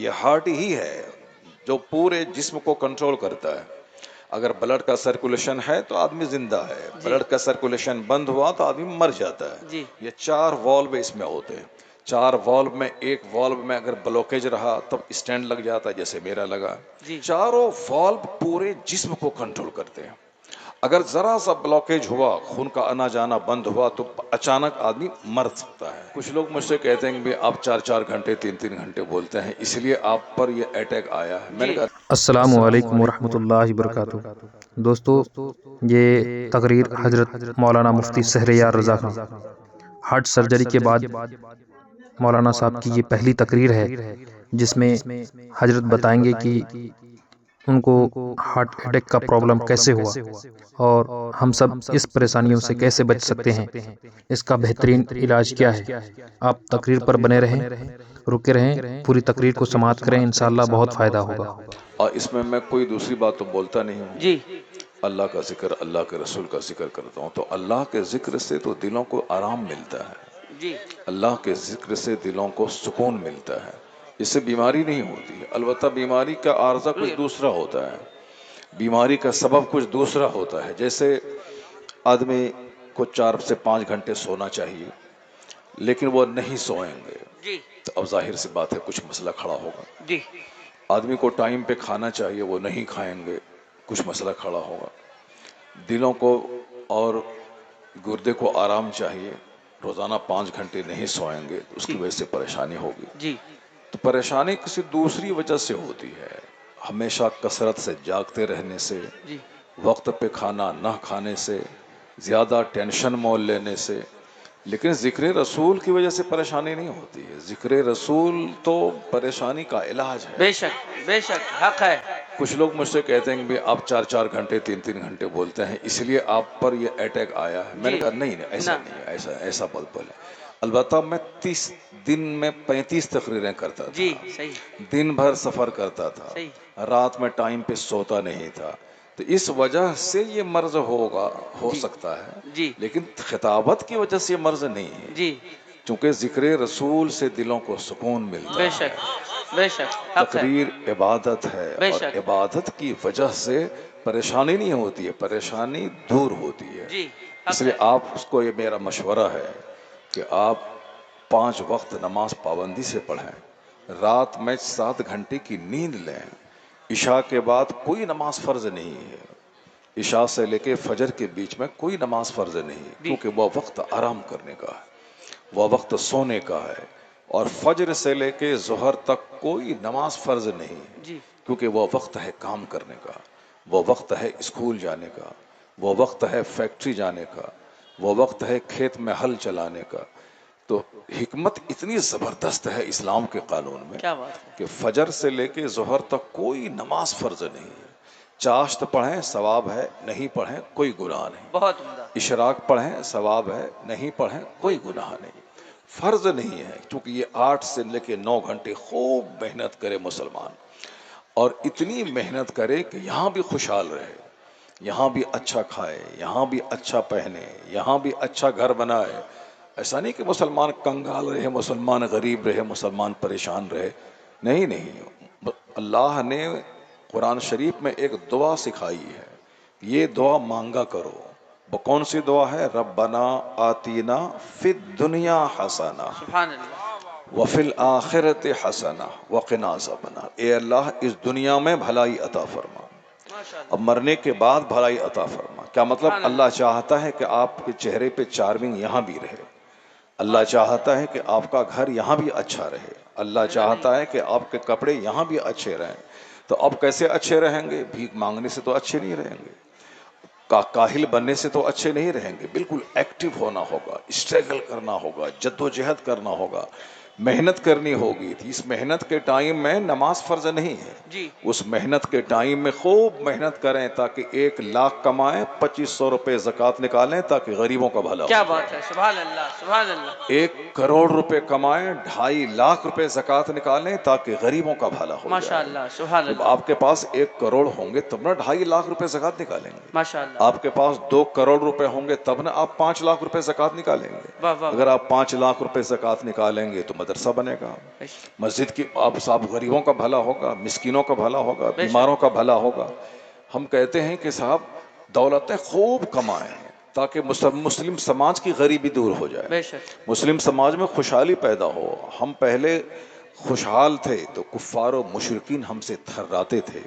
یہ ہارٹ ہی ہے جو پورے جسم کو کنٹرول کرتا ہے. اگر بلڈ کا سرکولیشن ہے تو آدمی زندہ ہے، بلڈ کا سرکولیشن بند ہوا تو آدمی مر جاتا ہے. یہ 4 والو اس میں ہوتے ہیں. 4 والو میں ایک والو میں اگر بلوکیج رہا تب اسٹینڈ لگ جاتا ہے، جیسے میرا لگا. چاروں والو پورے جسم کو کنٹرول کرتے ہیں. اگر ذرا سا بلوکیج ہوا، خون کا آنا جانا بند ہوا تو اچانک آدمی مر سکتا ہے. کچھ لوگ مجھ سے کہتے ہیں کہ آپ 4 گھنٹے 3 گھنٹے بولتے ہیں، اس لیے آپ پر یہ اٹیک آیا ہے. میں نے کہا السلام علیکم ورحمۃ اللہ وبرکاتہ. دوستو، یہ تقریر حضرت مولانا مفتی شہریار رضا خان ہارٹ سرجری کے بعد مولانا صاحب کی یہ پہلی تقریر ہے جس میں حضرت بتائیں گے کہ ان کو ہارٹ اٹیک کا پرابلم کیسے ہوا اور ہم سب اس پریشانیوں سے کیسے بچ سکتے ہیں، اس کا بہترین علاج کیا ہے. آپ تقریر پر بنے رہیں، رکے رہیں، پوری تقریر کو سماعت کریں، انشاءاللہ بہت فائدہ ہوگا. اور اس میں کوئی دوسری بات تو بولتا نہیں ہوں. اللہ کا ذکر، اللہ کے رسول کا ذکر کرتا ہوں. تو اللہ کے ذکر سے تو دلوں کو آرام ملتا ہے، اللہ کے ذکر سے دلوں کو سکون ملتا ہے. اس سے بیماری نہیں ہوتی. البتہ بیماری کا عارضہ کچھ دوسرا ہوتا ہے، بیماری کا سبب کچھ دوسرا ہوتا ہے. جیسے آدمی کو 4 سے 5 گھنٹے سونا چاہیے لیکن وہ نہیں سوئیں گے تو اب ظاہر سی بات ہے کچھ مسئلہ کھڑا ہوگا. آدمی کو ٹائم پہ کھانا چاہیے، وہ نہیں کھائیں گے، کچھ مسئلہ کھڑا ہوگا. دلوں کو اور گردے کو آرام چاہیے، روزانہ 5 گھنٹے نہیں سوئیں گے تو اس کی وجہ سے پریشانی ہوگی. تو پریشانی کسی دوسری وجہ سے ہوتی ہے، ہمیشہ کثرت سے جاگتے رہنے سے، وقت پہ کھانا نہ کھانے سے، زیادہ ٹینشن مول لینے سے. لیکن ذکر رسول کی وجہ سے پریشانی نہیں ہوتی ہے. ذکر رسول تو پریشانی کا علاج ہے. بے شک، بے شک، حق ہے. کچھ لوگ مجھ سے کہتے ہیں کہ آپ 4 گھنٹے 3 گھنٹے بولتے ہیں، اس لیے آپ پر یہ اٹیک آیا ہے. میں نے کہا نہیں، ایسا نہیں ہے، ایسا بات بولے. البتہ میں 30 دن میں 35 تقریریں کرتا تھا، دن بھر سفر کرتا تھا، رات میں ٹائم پہ سوتا نہیں تھا. تو اس وجہ سے یہ مرض ہو سکتا ہے، لیکن خطابت کی وجہ سے یہ مرض نہیں ہے. چونکہ ذکر رسول سے دلوں کو سکون ملتا بے ہے. شک، بے شک، حق ہے. تقریر عبادت ہے بے اور شک. عبادت کی وجہ سے پریشانی نہیں ہوتی ہے، پریشانی دور ہوتی ہے. اس لیے آپ اس کو، یہ میرا مشورہ ہے کہ آپ 5 وقت نماز پابندی سے پڑھیں، رات میں 7 گھنٹے کی نیند لیں. عشاء کے بعد کوئی نماز فرض نہیں ہے، عشاء سے لے کے فجر کے بیچ میں کوئی نماز فرض نہیں، کیونکہ وہ وقت آرام کرنے کا ہے، وہ وقت سونے کا ہے. اور فجر سے لے کے ظہر تک کوئی نماز فرض نہیں، کیونکہ وہ وقت ہے کام کرنے کا، وہ وقت ہے اسکول جانے کا، وہ وقت ہے فیکٹری جانے کا، وہ وقت ہے کھیت میں ہل چلانے کا. تو حکمت اتنی زبردست ہے اسلام کے قانون میں کہ فجر سے لے کے ظہر تک کوئی نماز فرض نہیں ہے. چاشت پڑھیں ثواب ہے، نہیں پڑھیں کوئی گناہ نہیں. بہت عمدہ. اشراق پڑھیں ثواب ہے، نہیں پڑھیں کوئی گناہ نہیں. فرض نہیں ہے، کیونکہ یہ 8 سے لے کے 9 گھنٹے خوب محنت کرے مسلمان، اور اتنی محنت کرے کہ یہاں بھی خوشحال رہے، یہاں بھی اچھا کھائے، یہاں بھی اچھا پہنے، یہاں بھی اچھا گھر بنائے. ایسا نہیں کہ مسلمان کنگال رہے، مسلمان غریب رہے، مسلمان پریشان رہے. نہیں، اللہ نے قرآن شریف میں ایک دعا سکھائی ہے، یہ دعا مانگا کرو. وہ کون سی دعا ہے؟ ربنا آتینا فی الدنیا حسنہ سبحان اللہ. وفی الآخرۃ حسنہ وقنا عذاب النار. اے اللہ اس دنیا میں بھلائی عطا فرما، اب مرنے کے بعد بھلائی عطا فرما. کیا مطلب؟ اللہ چاہتا ہے کہ آپ کے چہرے پہ چارمنگ یہاں بھی رہے، اللہ چاہتا ہے کہ آپ کا گھر یہاں بھی اچھا رہے، اللہ چاہتا ہے کہ آپ کے کپڑے یہاں بھی اچھے رہیں. تو اب کیسے اچھے رہیں گے؟ بھیک مانگنے سے تو اچھے نہیں رہیں گے، کاہل بننے سے تو اچھے نہیں رہیں گے. بالکل ایکٹیو ہونا ہوگا، اسٹرگل کرنا ہوگا، جد و جہد کرنا ہوگا، محنت کرنی ہوگی. اس محنت کے ٹائم میں نماز فرض نہیں ہے، اس محنت کے ٹائم میں خوب محنت کریں تاکہ 1 لاکھ کمائیں، 2500 روپے زکوٰۃ نکالیں تاکہ غریبوں کا بھلا ہو. کیا بات ہے، سبحان اللہ، سبحان اللہ. 1 کروڑ روپے کمائیں، 2.5 لاکھ روپے زکوٰۃ نکالیں تاکہ غریبوں کا بھلا ہو ماشاء جائے. اللہ، سبحان جب اللہ. آپ کے پاس 1 کروڑ ہوں گے تب نہ 2.5 لاکھ روپے زکوٰۃ نکالیں گے. ماشاء اللہ. آپ کے پاس 2 کروڑ روپے ہوں گے تب نہ آپ 5 لاکھ روپے زکوٰۃ نکالیں گے. واہ واہ. اگر آپ 5 لاکھ روپے زکوٰۃ نکالیں گے تو مدرسہ بنے گا، مسجد کی آپ صاحب غریبوں کا بھلا ہوگا، مسکینوں کا بھلا ہوگا، بیماروں کا بھلا ہوگا۔ ہم کہتے ہیں کہ صاحب دولتیں خوب کمائیں تاکہ مسلم سماج کی غریبی دور ہو جائے، مسلم سماج میں خوشحالی پیدا ہو۔ ہم پہلے خوشحال تھے تو کفار و مشرکین ہم سے تھراتے تھے،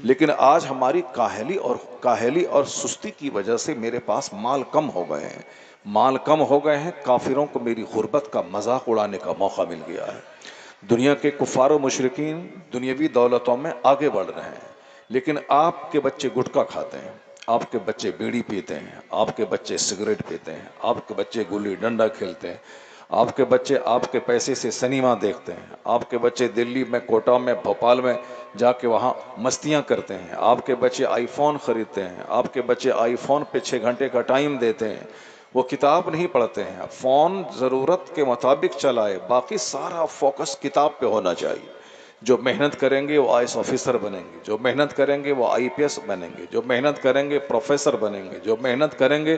لیکن آج ہماری کاہلی اور سستی کی وجہ سے میرے پاس مال کم ہو گئے ہیں، کافروں کو میری غربت کا مذاق اڑانے کا موقع مل گیا ہے۔ دنیا کے کفار و مشرکین دنیاوی دولتوں میں آگے بڑھ رہے ہیں، لیکن آپ کے بچے گٹکا کھاتے ہیں، آپ کے بچے بیڑی پیتے ہیں، آپ کے بچے سگریٹ پیتے ہیں، آپ کے بچے گلی ڈنڈا کھیلتے ہیں، آپ کے بچے آپ کے پیسے سے سنیما دیکھتے ہیں، آپ کے بچے دلی میں، کوٹا میں، بھوپال میں جا کے وہاں مستیاں کرتے ہیں، آپ کے بچے آئی فون خریدتے ہیں، آپ کے بچے آئی فون پہ 6 گھنٹے کا ٹائم دیتے ہیں، وہ کتاب نہیں پڑھتے ہیں۔ فون ضرورت کے مطابق چلائے، باقی سارا فوکس کتاب پہ ہونا چاہیے۔ جو محنت کریں گے وہ آئی آفیسر بنیں گے، جو محنت کریں گے وہ آئی پی ایس بنیں گے، جو محنت کریں گے پروفیسر بنیں گے، جو محنت کریں گے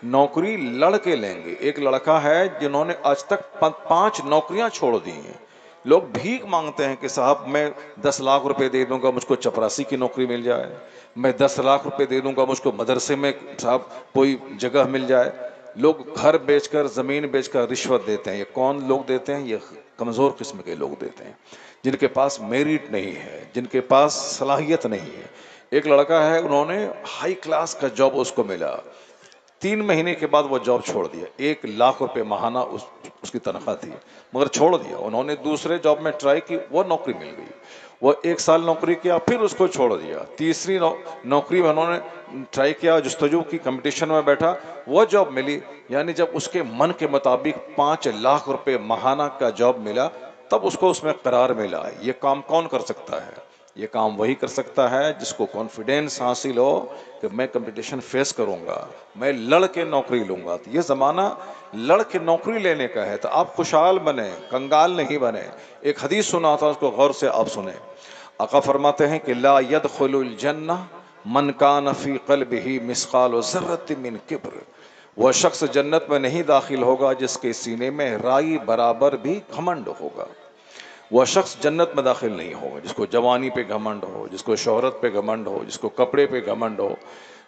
نوکری لڑ کے لیں گے۔ ایک لڑکا ہے جنہوں نے آج تک 5 نوکریاں چھوڑ دی ہیں۔ لوگ بھیک مانگتے ہیں کہ صاحب میں 10 لاکھ روپے دے دوں گا مجھ کو چپراسی کی نوکری مل جائے، میں 10 لاکھ روپے دے دوں گا مجھ کو مدرسے میں صاحب کوئی جگہ مل جائے۔ لوگ گھر بیچ کر، زمین بیچ کر رشوت دیتے ہیں۔ یہ کون لوگ دیتے ہیں؟ یہ کمزور قسم کے لوگ دیتے ہیں، جن کے پاس میرٹ نہیں ہے، جن کے پاس صلاحیت نہیں ہے۔ ایک لڑکا ہے، انہوں نے ہائی کلاس کا جاب اس کو ملا، 3 مہینے کے بعد وہ جاب چھوڑ دیا۔ 1 لاکھ روپے ماہانہ اس کی تنخواہ تھی، مگر چھوڑ دیا۔ انہوں نے دوسرے جاب میں ٹرائی کی، وہ نوکری مل گئی، وہ 1 سال نوکری کیا، پھر اس کو چھوڑ دیا۔ تیسری نوکری میں انہوں نے ٹرائی کیا، جستجو کی، کمپٹیشن میں بیٹھا، وہ جاب ملی۔ یعنی جب اس کے من کے مطابق 5 لاکھ روپے ماہانہ کا جاب ملا، تب اس کو اس میں قرار ملا۔ یہ کام کون کر سکتا ہے؟ یہ کام وہی کر سکتا ہے جس کو کانفیڈینس حاصل ہو کہ میں کمپٹیشن فیس کروں گا، میں لڑ کے نوکری لوں گا۔ یہ زمانہ لڑ کے نوکری لینے کا ہے، تو آپ خوشحال بنیں، کنگال نہیں بنیں۔ ایک حدیث سنا تھا، اس کو غور سے آپ سنیں۔ آقا فرماتے ہیں کہ لا يدخل الجنہ من کان فی قلبہ مثقال ذرۃ من کبر، وہ شخص جنت میں نہیں داخل ہوگا جس کے سینے میں رائی برابر بھی گھمنڈ ہوگا۔ وہ شخص جنت میں داخل نہیں ہوگا جس کو جوانی پہ گھمنڈ ہو، جس کو شہرت پہ گھمنڈ ہو، جس کو کپڑے پہ گھمنڈ ہو،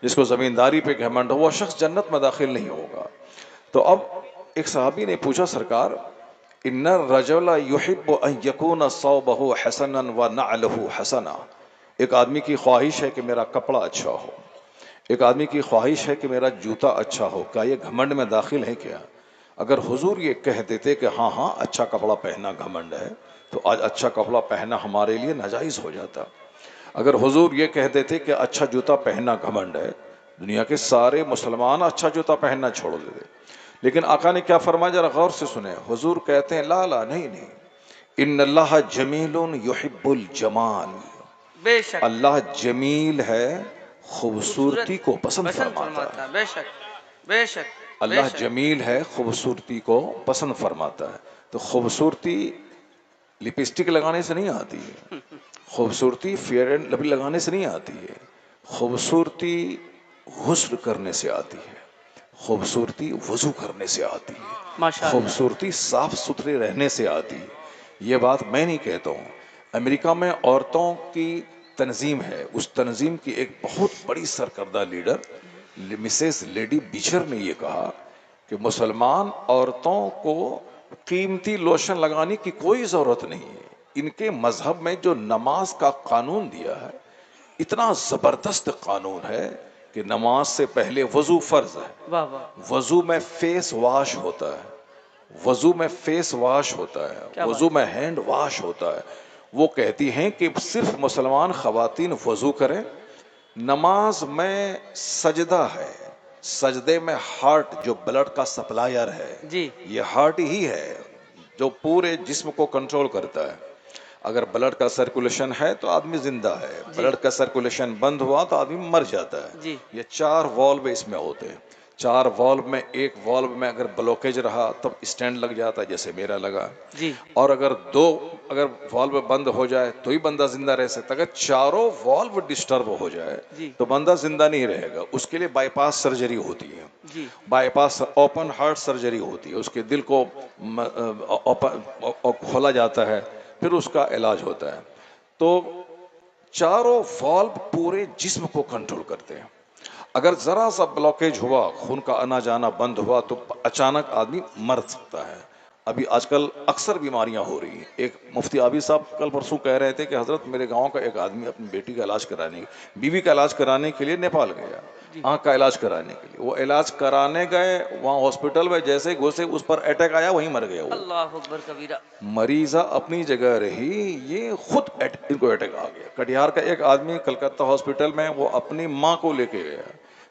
جس کو زمینداری پہ گھمنڈ ہو، وہ شخص جنت میں داخل نہیں ہوگا۔ تو اب ایک صحابی نے پوچھا، سرکار ان الرجل يحب ان يكون ثوبه حسنا ونعله حسنا، ایک آدمی کی خواہش ہے کہ میرا کپڑا اچھا ہو، ایک آدمی کی خواہش ہے کہ میرا جوتا اچھا ہو، کیا یہ گھمنڈ میں داخل ہے کیا؟ اگر حضور یہ کہہ دیتے کہ ہاں ہاں اچھا کپڑا پہننا گھمنڈ ہے، تو آج اچھا کپڑا پہننا ہمارے لیے ناجائز ہو جاتا۔ اگر حضور یہ کہہ دیتے کہ اچھا جوتا پہننا گھمنڈ ہے، دنیا کے سارے مسلمان اچھا جوتا پہننا چھوڑ دیتے۔ لیکن آقا نے کیا فرمایا، ذرا غور سے سنیں۔ حضور کہتے ہیں لا لا، نہیں، ان اللہ جمیل یحب الجمال، بے شک اللہ جمیل ہے، خوبصورتی کو پسند فرماتا ہے۔ بے شک بے شک اللہ جمیل ہے، خوبصورتی کو پسند فرماتا ہے۔ تو خوبصورتی لپسٹک لگانے سے نہیں آتی ہے، خوبصورتی فیئر اینڈ لولی لگانے سے نہیں آتی ہے، خوبصورتی غسل کرنے سے آتی ہے، خوبصورتی وضو کرنے سے آتی ہے، خوبصورتی صاف ستھرے رہنے سے آتی ہے۔ یہ بات میں نہیں کہتا ہوں، امریکہ میں عورتوں کی تنظیم ہے، اس تنظیم کی ایک بہت بڑی سرکردہ لیڈر مسز لیڈی بیچر نے یہ کہا کہ مسلمان عورتوں کو قیمتی لوشن لگانے کی کوئی ضرورت نہیں ہے۔ ان کے مذہب میں جو نماز کا قانون دیا ہے، اتنا زبردست قانون ہے کہ نماز سے پہلے وضو فرض ہے، وضو میں فیس واش ہوتا ہے، وضو میں فیس واش ہوتا ہے، وضو میں ہینڈ واش ہوتا ہے۔ وہ کہتی ہیں کہ صرف مسلمان خواتین وضو کریں۔ نماز میں سجدہ ہے، سجدے میں ہارٹ جو بلڈ کا سپلائر ہے، یہ ہارٹ ہی ہے جو پورے جسم کو کنٹرول کرتا ہے۔ اگر بلڈ کا سرکولیشن ہے تو آدمی زندہ ہے، بلڈ کا سرکولیشن بند ہوا تو آدمی مر جاتا ہے۔ یہ 4 والو اس میں ہوتے ہیں، 4 والو میں ایک والو میں اگر بلوکیج رہا تب اسٹینڈ لگ جاتا ہے جیسے میرا لگا جی اور اگر والو بند ہو جائے تو ہی بندہ زندہ رہ سکتا. اگر چاروں والو ڈسٹرب ہو جائے جی تو بندہ زندہ نہیں رہے گا. اس کے لیے بائی پاس سرجری ہوتی ہے, جی bypass open heart surgery ہوتی ہے, اس کے دل کو کھولا جاتا ہے پھر اس کا علاج ہوتا ہے. تو چاروں والو پورے جسم کو کنٹرول کرتے ہیں. اگر ذرا سا بلاکیج ہوا, خون کا آنا جانا بند ہوا تو اچانک آدمی مر سکتا ہے. ابھی آج کل اکثر بیماریاں ہو رہی ہیں. ایک مفتی عابد صاحب کل پرسوں کہہ رہے تھے کہ حضرت میرے گاؤں کا ایک آدمی اپنی بیٹی کا علاج کرانے, بیوی کا علاج کرانے کے لیے نیپال گیا, آنکھ کا علاج کرانے کے لیے. وہ علاج کرانے گئے, وہاں ہاسپٹل میں جیسے ہی گھسے اس پر اٹیک آیا, وہیں مر گیا. وہ اللہ اکبر کبیرہ. مریضہ اپنی جگہ رہی, یہ خود ان کو اٹیک آ گیا. کٹیہار کا ایک آدمی کلکتہ ہاسپٹل میں وہ اپنی ماں کو لے کے گیا,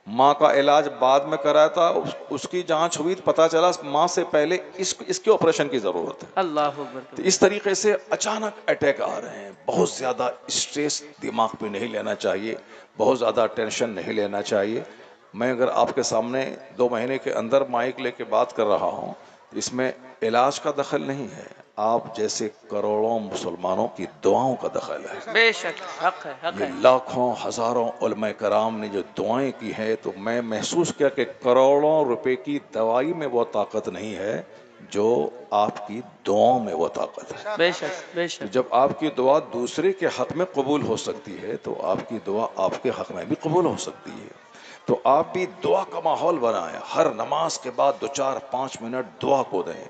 ماں کا علاج بعد میں کرایا تھا, اس کی جانچ ہوئی تو پتا چلا ماں سے پہلے اس کے آپریشن کی ضرورت ہے. اللہ اکبر تو کبیرہ. اس طریقے سے اچانک اٹیک آ رہے ہیں. بہت زیادہ اسٹریس دماغ پہ نہیں لینا چاہیے, بہت زیادہ ٹینشن نہیں لینا چاہیے. میں اگر آپ کے سامنے 2 مہینے کے اندر مائک لے کے بات کر رہا ہوں تو اس میں علاج کا دخل نہیں ہے, آپ جیسے کروڑوں مسلمانوں کی دعاؤں کا دخل ہے. بے شک حق ہے, حق یہ ہے. لاکھوں ہزاروں علماء کرام نے جو دعائیں کی ہیں, تو میں محسوس کیا کہ کروڑوں روپے کی دوائی میں وہ طاقت نہیں ہے جو آپ کی دعاؤں میں وہ طاقت ہے. بے شک بے تو شک. جب آپ کی دعا دوسرے کے حق میں قبول ہو سکتی ہے تو آپ کی دعا آپ کے حق میں بھی قبول ہو سکتی ہے. تو آپ بھی دعا کا ماحول بنائیں, ہر نماز کے بعد 2-4-5 منٹ دعا کو دیں.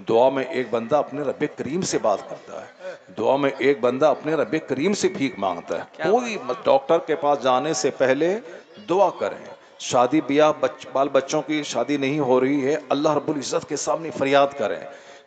دعا میں ایک بندہ اپنے رب کریم سے بات کرتا ہے, دعا میں ایک بندہ اپنے رب کریم سے بھیک مانگتا ہے. کوئی ڈاکٹر کے پاس جانے سے پہلے دعا کریں. شادی بیاہ بال بچوں کی شادی نہیں ہو رہی ہے, اللہ رب العزت کے سامنے فریاد کریں.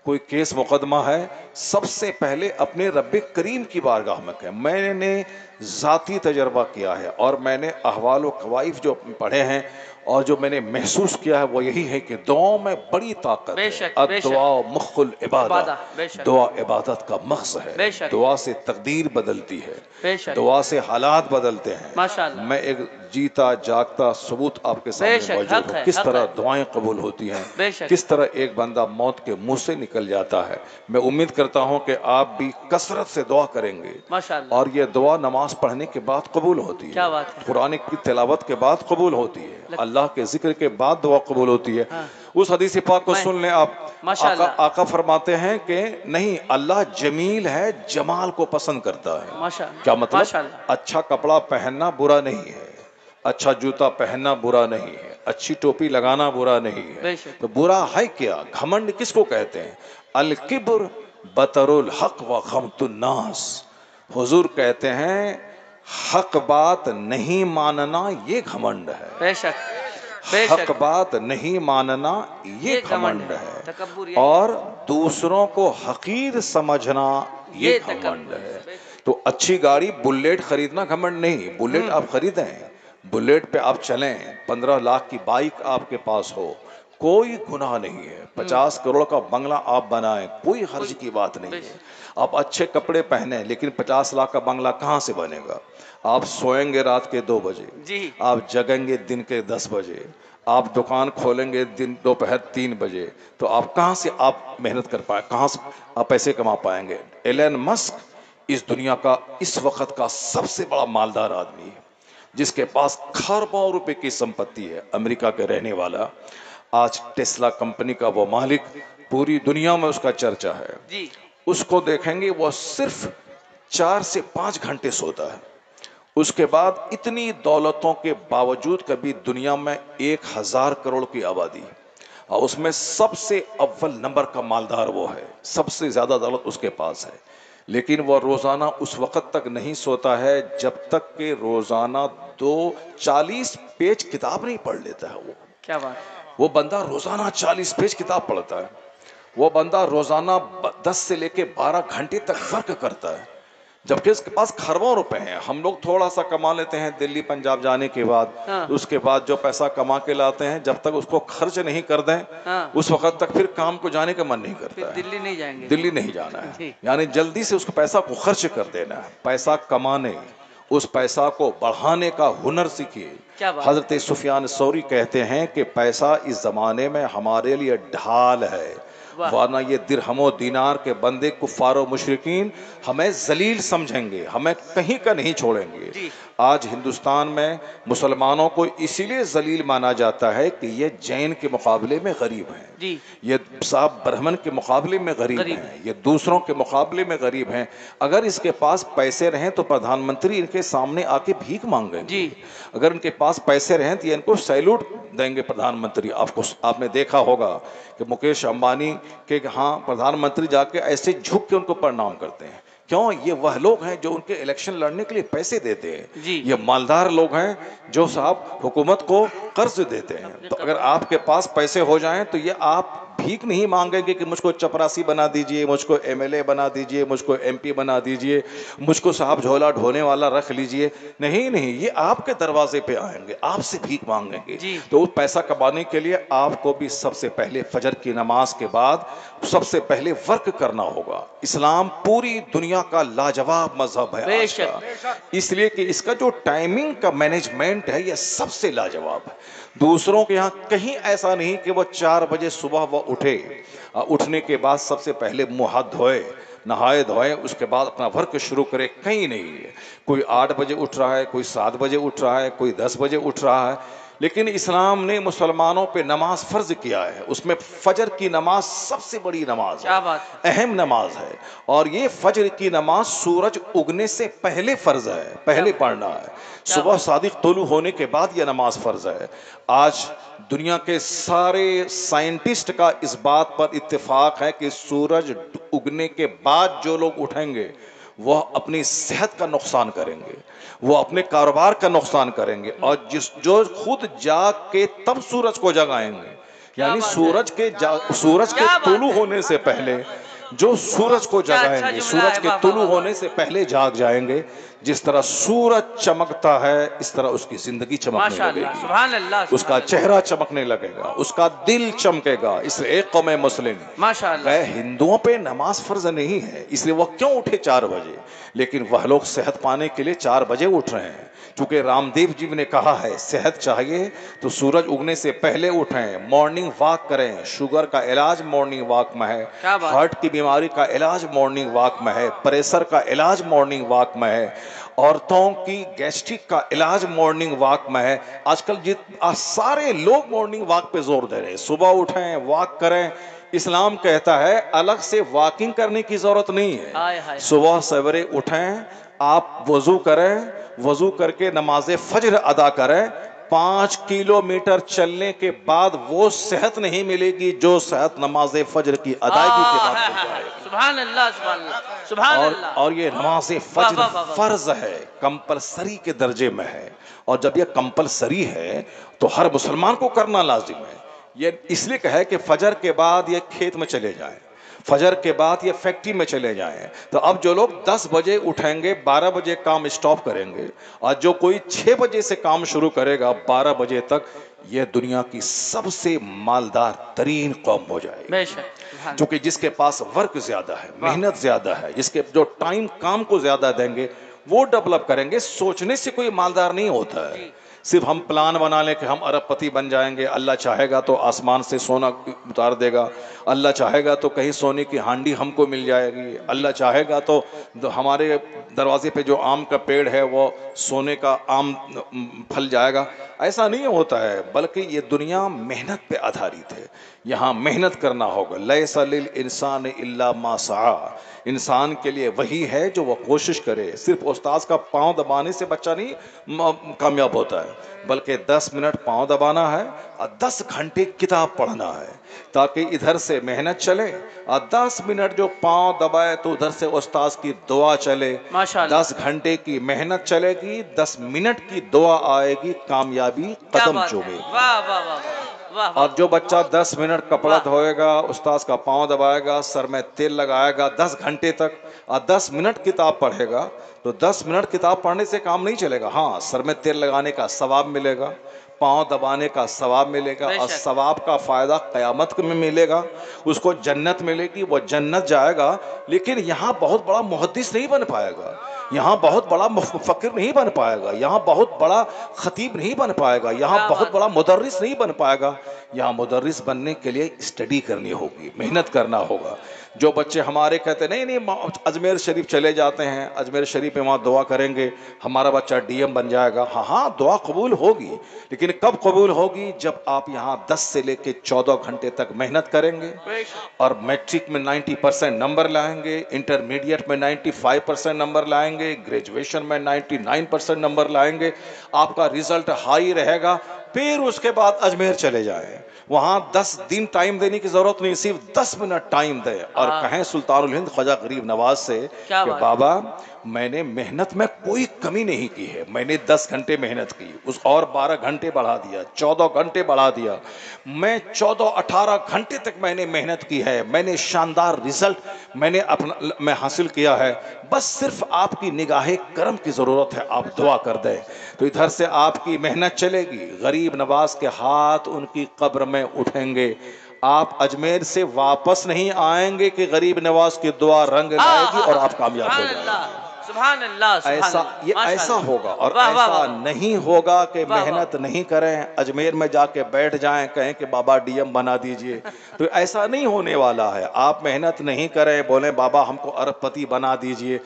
کوئی کیس مقدمہ ہے, سب سے پہلے اپنے رب کریم کی بارگاہ میں کہیں. میں نے ذاتی تجربہ کیا ہے اور میں نے احوال و کوائف جو پڑھے ہیں اور جو میں نے محسوس کیا ہے وہ یہی ہے کہ دعاؤں میں بڑی طاقت بے ہے. شک بے شک. الدعاء مخ العبادہ, بے شک دعا عبادت کا مغز ہے. بے شک. دعا سے تقدیر بدلتی ہے, بے شک. دعا سے حالات بدلتے ہیں. ماشاء اللہ. میں ایک جیتا جاگتا ثبوت آپ کے بے سامنے شک موجود حق ہوں, ہے, کس حق طرح ہے. دعائیں قبول ہوتی ہیں, بے شک. کس طرح ایک بندہ موت کے منہ سے نکل جاتا ہے. میں امید کرتا ہوں کہ آپ بھی کثرت سے دعا کریں گے, ماشاء اللہ. اور یہ دعا نماز پڑھنے کے بعد قبول ہوتی ہے, کیا بات ہے. قرآن کی تلاوت کے بعد قبول ہوتی ہے, اللہ کے ذکر کے بعد دعا قبول ہوتی ہے. اس حدیث پاک کو سن لیں آپ. ماشاء اللہ. آقا فرماتے ہیں کہ نہیں, اللہ جمیل ہے, جمال کو پسند کرتا ہے. ماشاء اللہ. کیا مطلب؟ ماشاء اللہ. اچھا کپڑا پہننا برا نہیں ہے, اچھا جوتا پہننا برا نہیں ہے, اچھی ٹوپی لگانا برا نہیں ہے. بے شک. تو برا ہے کیا؟ گھمنڈ کس کو کہتے ہیں؟ الکبر بطر الحق و غمت الناس. حضور کہتے ہیں حق بات نہیں ماننا یہ گھمنڈ ہے. بے شک بے حق شک. بات نہیں ماننا یہ گھمنڈ ہے, تکبر اور دوسروں کو حقیر سمجھنا یہ گھمنڈ ہے. تو اچھی گاڑی بلیٹ خریدنا گھمنڈ نہیں. بلیٹ آپ خریدیں, بلیٹ پہ آپ چلیں, 15 لاکھ کی بائک آپ کے پاس ہو, کوئی گناہ نہیں ہے. 50 کروڑ کا بنگلہ آپ بنائیں, کوئی حرج کی بات نہیں ہے. آپ اچھے کپڑے پہنیں, لیکن 50 لاکھ کا بنگلہ کہاں سے بنے گا؟ آپ سوئیں گے رات کے 2 بجے, جی. آپ جگیں گے دن کے 10 بجے, آپ دکان کھولیں گے دوپہر 3 بجے, تو آپ کہاں سے آپ محنت کر پائیں, کہاں سے آپ پیسے کما پائیں گے؟ ایلن مسک اس دنیا کا اس وقت کا سب سے بڑا مالدار آدمی ہے, جس کے پاس کھربوں روپے کی سمپتی ہے, امریکہ کے رہنے والا. آج ٹیسلا کمپنی کا وہ مالک, پوری دنیا میں اس کا چرچا ہے. جی. اس کو دیکھیں گے وہ صرف 4 سے 5 گھنٹے سوتا ہے. اس کے بعد اتنی دولتوں کے باوجود کبھی دنیا میں 1000 کروڑ کی آبادی, اور اس میں سب سے اول نمبر کا مالدار وہ ہے, سب سے زیادہ دولت اس کے پاس ہے. لیکن وہ روزانہ اس وقت تک نہیں سوتا ہے جب تک کہ روزانہ 40 پیج کتاب نہیں پڑھ لیتا ہے. کیا بات. وہ بندہ روزانہ 40 پیج کتاب پڑھتا ہے. وہ بندہ روزانہ 10 سے لے کے 12 گھنٹے تک ورک کرتا ہے, جبکہ اس کے پاس کھربوں روپے ہیں. ہم لوگ تھوڑا سا کما لیتے ہیں دلی پنجاب جانے کے بعد, اس کے بعد جو پیسہ کما کے لاتے ہیں جب تک اس کو خرچ نہیں کر دیں اس وقت تک پھر کام کو جانے کا من نہیں کرتا ہے. دلی نہیں جائیں گے, دلی نہیں جانا ہے, یعنی جلدی سے اس کو پیسہ کو خرچ کر دینا ہے. پیسہ کمانے, اس پیسہ کو بڑھانے کا ہنر سیکھیے. حضرت سفیان ثوری کہتے ہیں کہ پیسہ اس زمانے میں ہمارے لیے ڈھال ہے، ورنہ یہ درہم و دینار کے بندے کفار و مشرکین ہمیں ذلیل سمجھیں گے، ہمیں کہیں کا نہیں چھوڑیں گے. آج ہندوستان میں مسلمانوں کو اسی لیے ذلیل مانا جاتا ہے کہ یہ جین کے مقابلے میں غریب ہیں، یہ صاحب برہمن کے مقابلے میں غریب ہیں، یہ دوسروں کے مقابلے میں غریب ہیں. اگر اس کے پاس پیسے رہیں تو پردھان منتری ان کے سامنے آ کے بھیک مانگیں گے. اگر ان کے پاس پیسے رہیں تو یہ ان کو سیلوٹ دیں گے پردھان منتری. آپ نے دیکھا ہوگا کہ مکیش امبانی کہ ہاں پردھان منتری جا کے ایسے جھک کے ان کو پرنام کرتے ہیں. کیوں؟ یہ وہ لوگ ہیں جو ان کے الیکشن لڑنے کے لیے پیسے دیتے ہیں، یہ مالدار لوگ ہیں جو صاحب حکومت کو قرض دیتے ہیں. تو اگر آپ کے پاس پیسے ہو جائیں تو یہ آپ بھیک نہیں مانگیں گے کہ مجھ کو چپراسی بنا دیجئے، مجھ کو ایم ایل اے بنا دیجئے، مجھ کو ایم پی بنا دیجئے، مجھ کو صاحب جھولا ڈھونے والا رکھ لیجئے. نہیں، یہ آپ کے دروازے پہ آئیں گے، آپ سے بھیک مانگیں گے. تو پیسہ کمانے کے لیے آپ کو بھی سب سے پہلے فجر کی نماز کے بعد سب سے پہلے ورک کرنا ہوگا. اسلام پوری دنیا کا لاجواب مذہب ہے آج کا، اس لیے کہ اس کا جو ٹائمنگ کا مینجمنٹ ہے یہ سب سے لاجواب ہے. دوسروں کے ہاں کہیں ایسا نہیں کہ وہ 4 بجے صبح وہ اٹھے، اٹھنے کے بعد سب سے پہلے منہ ہاتھ دھوئے، نہائے دھوئے، اس کے بعد اپنا ورک شروع کرے. کہیں نہیں ہے. کوئی 8 بجے اٹھ رہا ہے، کوئی 7 بجے اٹھ رہا ہے، کوئی 10 بجے اٹھ رہا ہے. لیکن اسلام نے مسلمانوں پہ نماز فرض کیا ہے، اس میں فجر کی نماز سب سے بڑی نماز ہے، اہم نماز ہے. اور یہ فجر کی نماز سورج اگنے سے پہلے فرض ہے، پہلے پڑھنا ہے. صبح صادق طلوع ہونے کے بعد یہ نماز فرض ہے. آج دنیا کے سارے سائنٹسٹ کا اس بات پر اتفاق ہے کہ سورج اگنے کے بعد جو لوگ اٹھیں گے وہ اپنی صحت کا نقصان کریں گے، وہ اپنے کاروبار کا نقصان کریں گے. اور جو خود جاگ کے تب سورج کو جگائیں گے، یعنی سورج کے طلوع ہونے سے پہلے جو سورج کو جگائیں گے، سورج کے طلوع ہونے سے پہلے جاگ جائیں گے. جس طرح سورج چمکتا ہے اس طرح اس کی زندگی چمکنے لگے گی، اس کا چہرہ چمکنے لگے گا، اس کا دل چمکے گا. اس لیے ایک قوم مسلم ہندوؤں پہ نماز فرض نہیں ہے، اس لیے وہ کیوں اٹھے 4 بجے، لیکن وہ لوگ صحت پانے کے لیے 4 بجے اٹھ رہے ہیں. چونکہ رام دیو جی نے کہا ہے صحت چاہیے تو سورج اگنے سے پہلے اٹھیں، مارننگ واک کریں. شوگر کا علاج مارننگ واک میں ہے، ہارٹ کی بیماری کا علاج مارننگ واک میں ہے، پریشر کا علاج مارننگ واک میں ہے، عورتوں کی گیسٹرک کا علاج مارننگ واک میں ہے. آج کل سارے لوگ مارننگ واک پہ زور دے رہے ہیں. صبح اٹھیں، واک کریں. اسلام کہتا ہے الگ سے واکنگ کرنے کی ضرورت نہیں ہے. صبح سویرے اٹھیں، آپ وضو کریں، وضو کر کے نماز فجر ادا کریں. 5 کلومیٹر چلنے کے بعد وہ صحت نہیں ملے گی جو صحت نماز فجر کی ادائیگی کے بعد مل جائے گی. سبحان اللہ، سبحان اللہ، سبحان اللہ. اور یہ نماز فجر فرض ہے، کمپلسری کے درجے میں ہے. اور جب یہ کمپلسری ہے تو ہر مسلمان کو کرنا لازم ہے. یہ اس لیے کہے کہ فجر کے بعد یہ کھیت میں چلے جائیں، فجر کے بعد یہ فیکٹری میں چلے جائیں. تو اب جو لوگ 10 بجے اٹھیں گے 12 بجے کام اسٹاپ کریں گے، اور جو کوئی 6 بجے سے کام شروع کرے گا 12 بجے تک، یہ دنیا کی سب سے مالدار ترین قوم ہو جائے گی. کیونکہ جس کے پاس ورک زیادہ ہے، محنت زیادہ ہے، جس کے جو ٹائم کام کو زیادہ دیں گے وہ ڈیولپ کریں گے. سوچنے سے کوئی مالدار نہیں ہوتا ہے. صرف ہم پلان بنا لیں کہ ہم ارب پتی بن جائیں گے، اللہ چاہے گا تو آسمان سے سونا اتار دے گا، اللہ چاہے گا تو کہیں سونے کی ہانڈی ہم کو مل جائے گی، اللہ چاہے گا تو ہمارے دروازے پہ جو آم کا پیڑ ہے وہ سونے کا آم پھل جائے گا. ایسا نہیں ہوتا ہے، بلکہ یہ دنیا محنت پہ آدھارت ہے. یہاں محنت کرنا ہوگا. لیس للانسان الا ما سعی، انسان کے لیے وہی ہے جو وہ کوشش کرے. صرف استاذ کا پاؤں دبانے سے بچہ نہیں کامیاب ہوتا ہے، بلکہ 10 منٹ پاؤں دبانا ہے اور 10 گھنٹے کتاب پڑھنا ہے، تاکہ ادھر سے محنت چلے اور 10 منٹ جو پاؤں دبائے تو ادھر سے استاذ کی دعا چلے. 10 گھنٹے کی محنت چلے گی، 10 منٹ کی دعا آئے گی، کامیابی قدم چومے گی. اور جو بچہ 10 منٹ کپڑا دھوئے گا، استاذ کا پاؤں دبائے گا، سر میں تیل لگائے گا 10 گھنٹے تک اور 10 منٹ کتاب پڑھے گا، تو 10 منٹ کتاب پڑھنے سے کام نہیں چلے گا. ہاں، سر میں تیل لگانے کا ثواب ملے گا، پاؤں دبانے کا ثواب ملے گا اور ثواب کا فائدہ قیامت میں ملے گا، اس کو جنت ملے گی، وہ جنت جائے گا. لیکن یہاں بہت بڑا محدث نہیں بن پائے گا، یہاں بہت بڑا مفکر نہیں بن پائے گا، یہاں بہت بڑا خطیب نہیں بن پائے گا، یہاں بہت بڑا مدرس نہیں بن پائے گا. یہاں مدرس بننے کے لیے اسٹڈی کرنی ہوگی، محنت کرنا ہوگا. جو بچے ہمارے کہتے ہیں نہیں اجمیر شریف چلے جاتے ہیں، اجمیر شریف میں وہاں دعا کریں گے ہمارا بچہ ڈی ایم بن جائے گا. ہاں دعا قبول ہوگی، لیکن کب قبول ہوگی؟ جب آپ یہاں 10 سے لے کے 14 گھنٹے تک محنت کریں گے اور میٹرک میں 90% نمبر لائیں گے، انٹرمیڈیٹ میں 95% نمبر لائیں گے، گریجویشن میں 99% نمبر لائیں گے، آپ کا ریزلٹ ہائی رہے گا. پھر اس کے بعد اجمیر چلے جائیں، وہاں 10 دن ٹائم دینے کی ضرورت نہیں، صرف 10 منٹ ٹائم دے اور کہیں سلطان الہند خواجہ غریب نواز سے کہ بابا میں نے محنت میں کوئی کمی نہیں کی ہے، میں نے 10 گھنٹے محنت کی، اس اور 12 گھنٹے بڑھا دیا، 14 گھنٹے بڑھا دیا، میں 14-18 گھنٹے تک میں نے محنت کی ہے، میں نے شاندار ریزلٹ میں حاصل کیا ہے. بس صرف آپ کی نگاہ کرم کی ضرورت ہے، آپ دعا کر دیں تو ادھر سے آپ کی محنت چلے گی. غریب نواز کے ہاتھ ان کی قبر میں اٹھیں گے، آپ اجمیر سے واپس نہیں آئیں گے کہ غریب نواز کی دعا رنگ لائے گی اور آپ کامیاب ہو جائیں گے. سبحان اللہ، ایسا یہ ایسا ہوگا، اور ایسا نہیں ہوگا کہ محنت نہیں کریں، اجمیر میں جا کے بیٹھ جائیں، کہیں کہ بابا ڈی ایم بنا دیجئے. تو ایسا نہیں ہونے والا ہے. آپ محنت نہیں کریں، بولیں بابا ہم کو ارب پتی بنا دیجئے.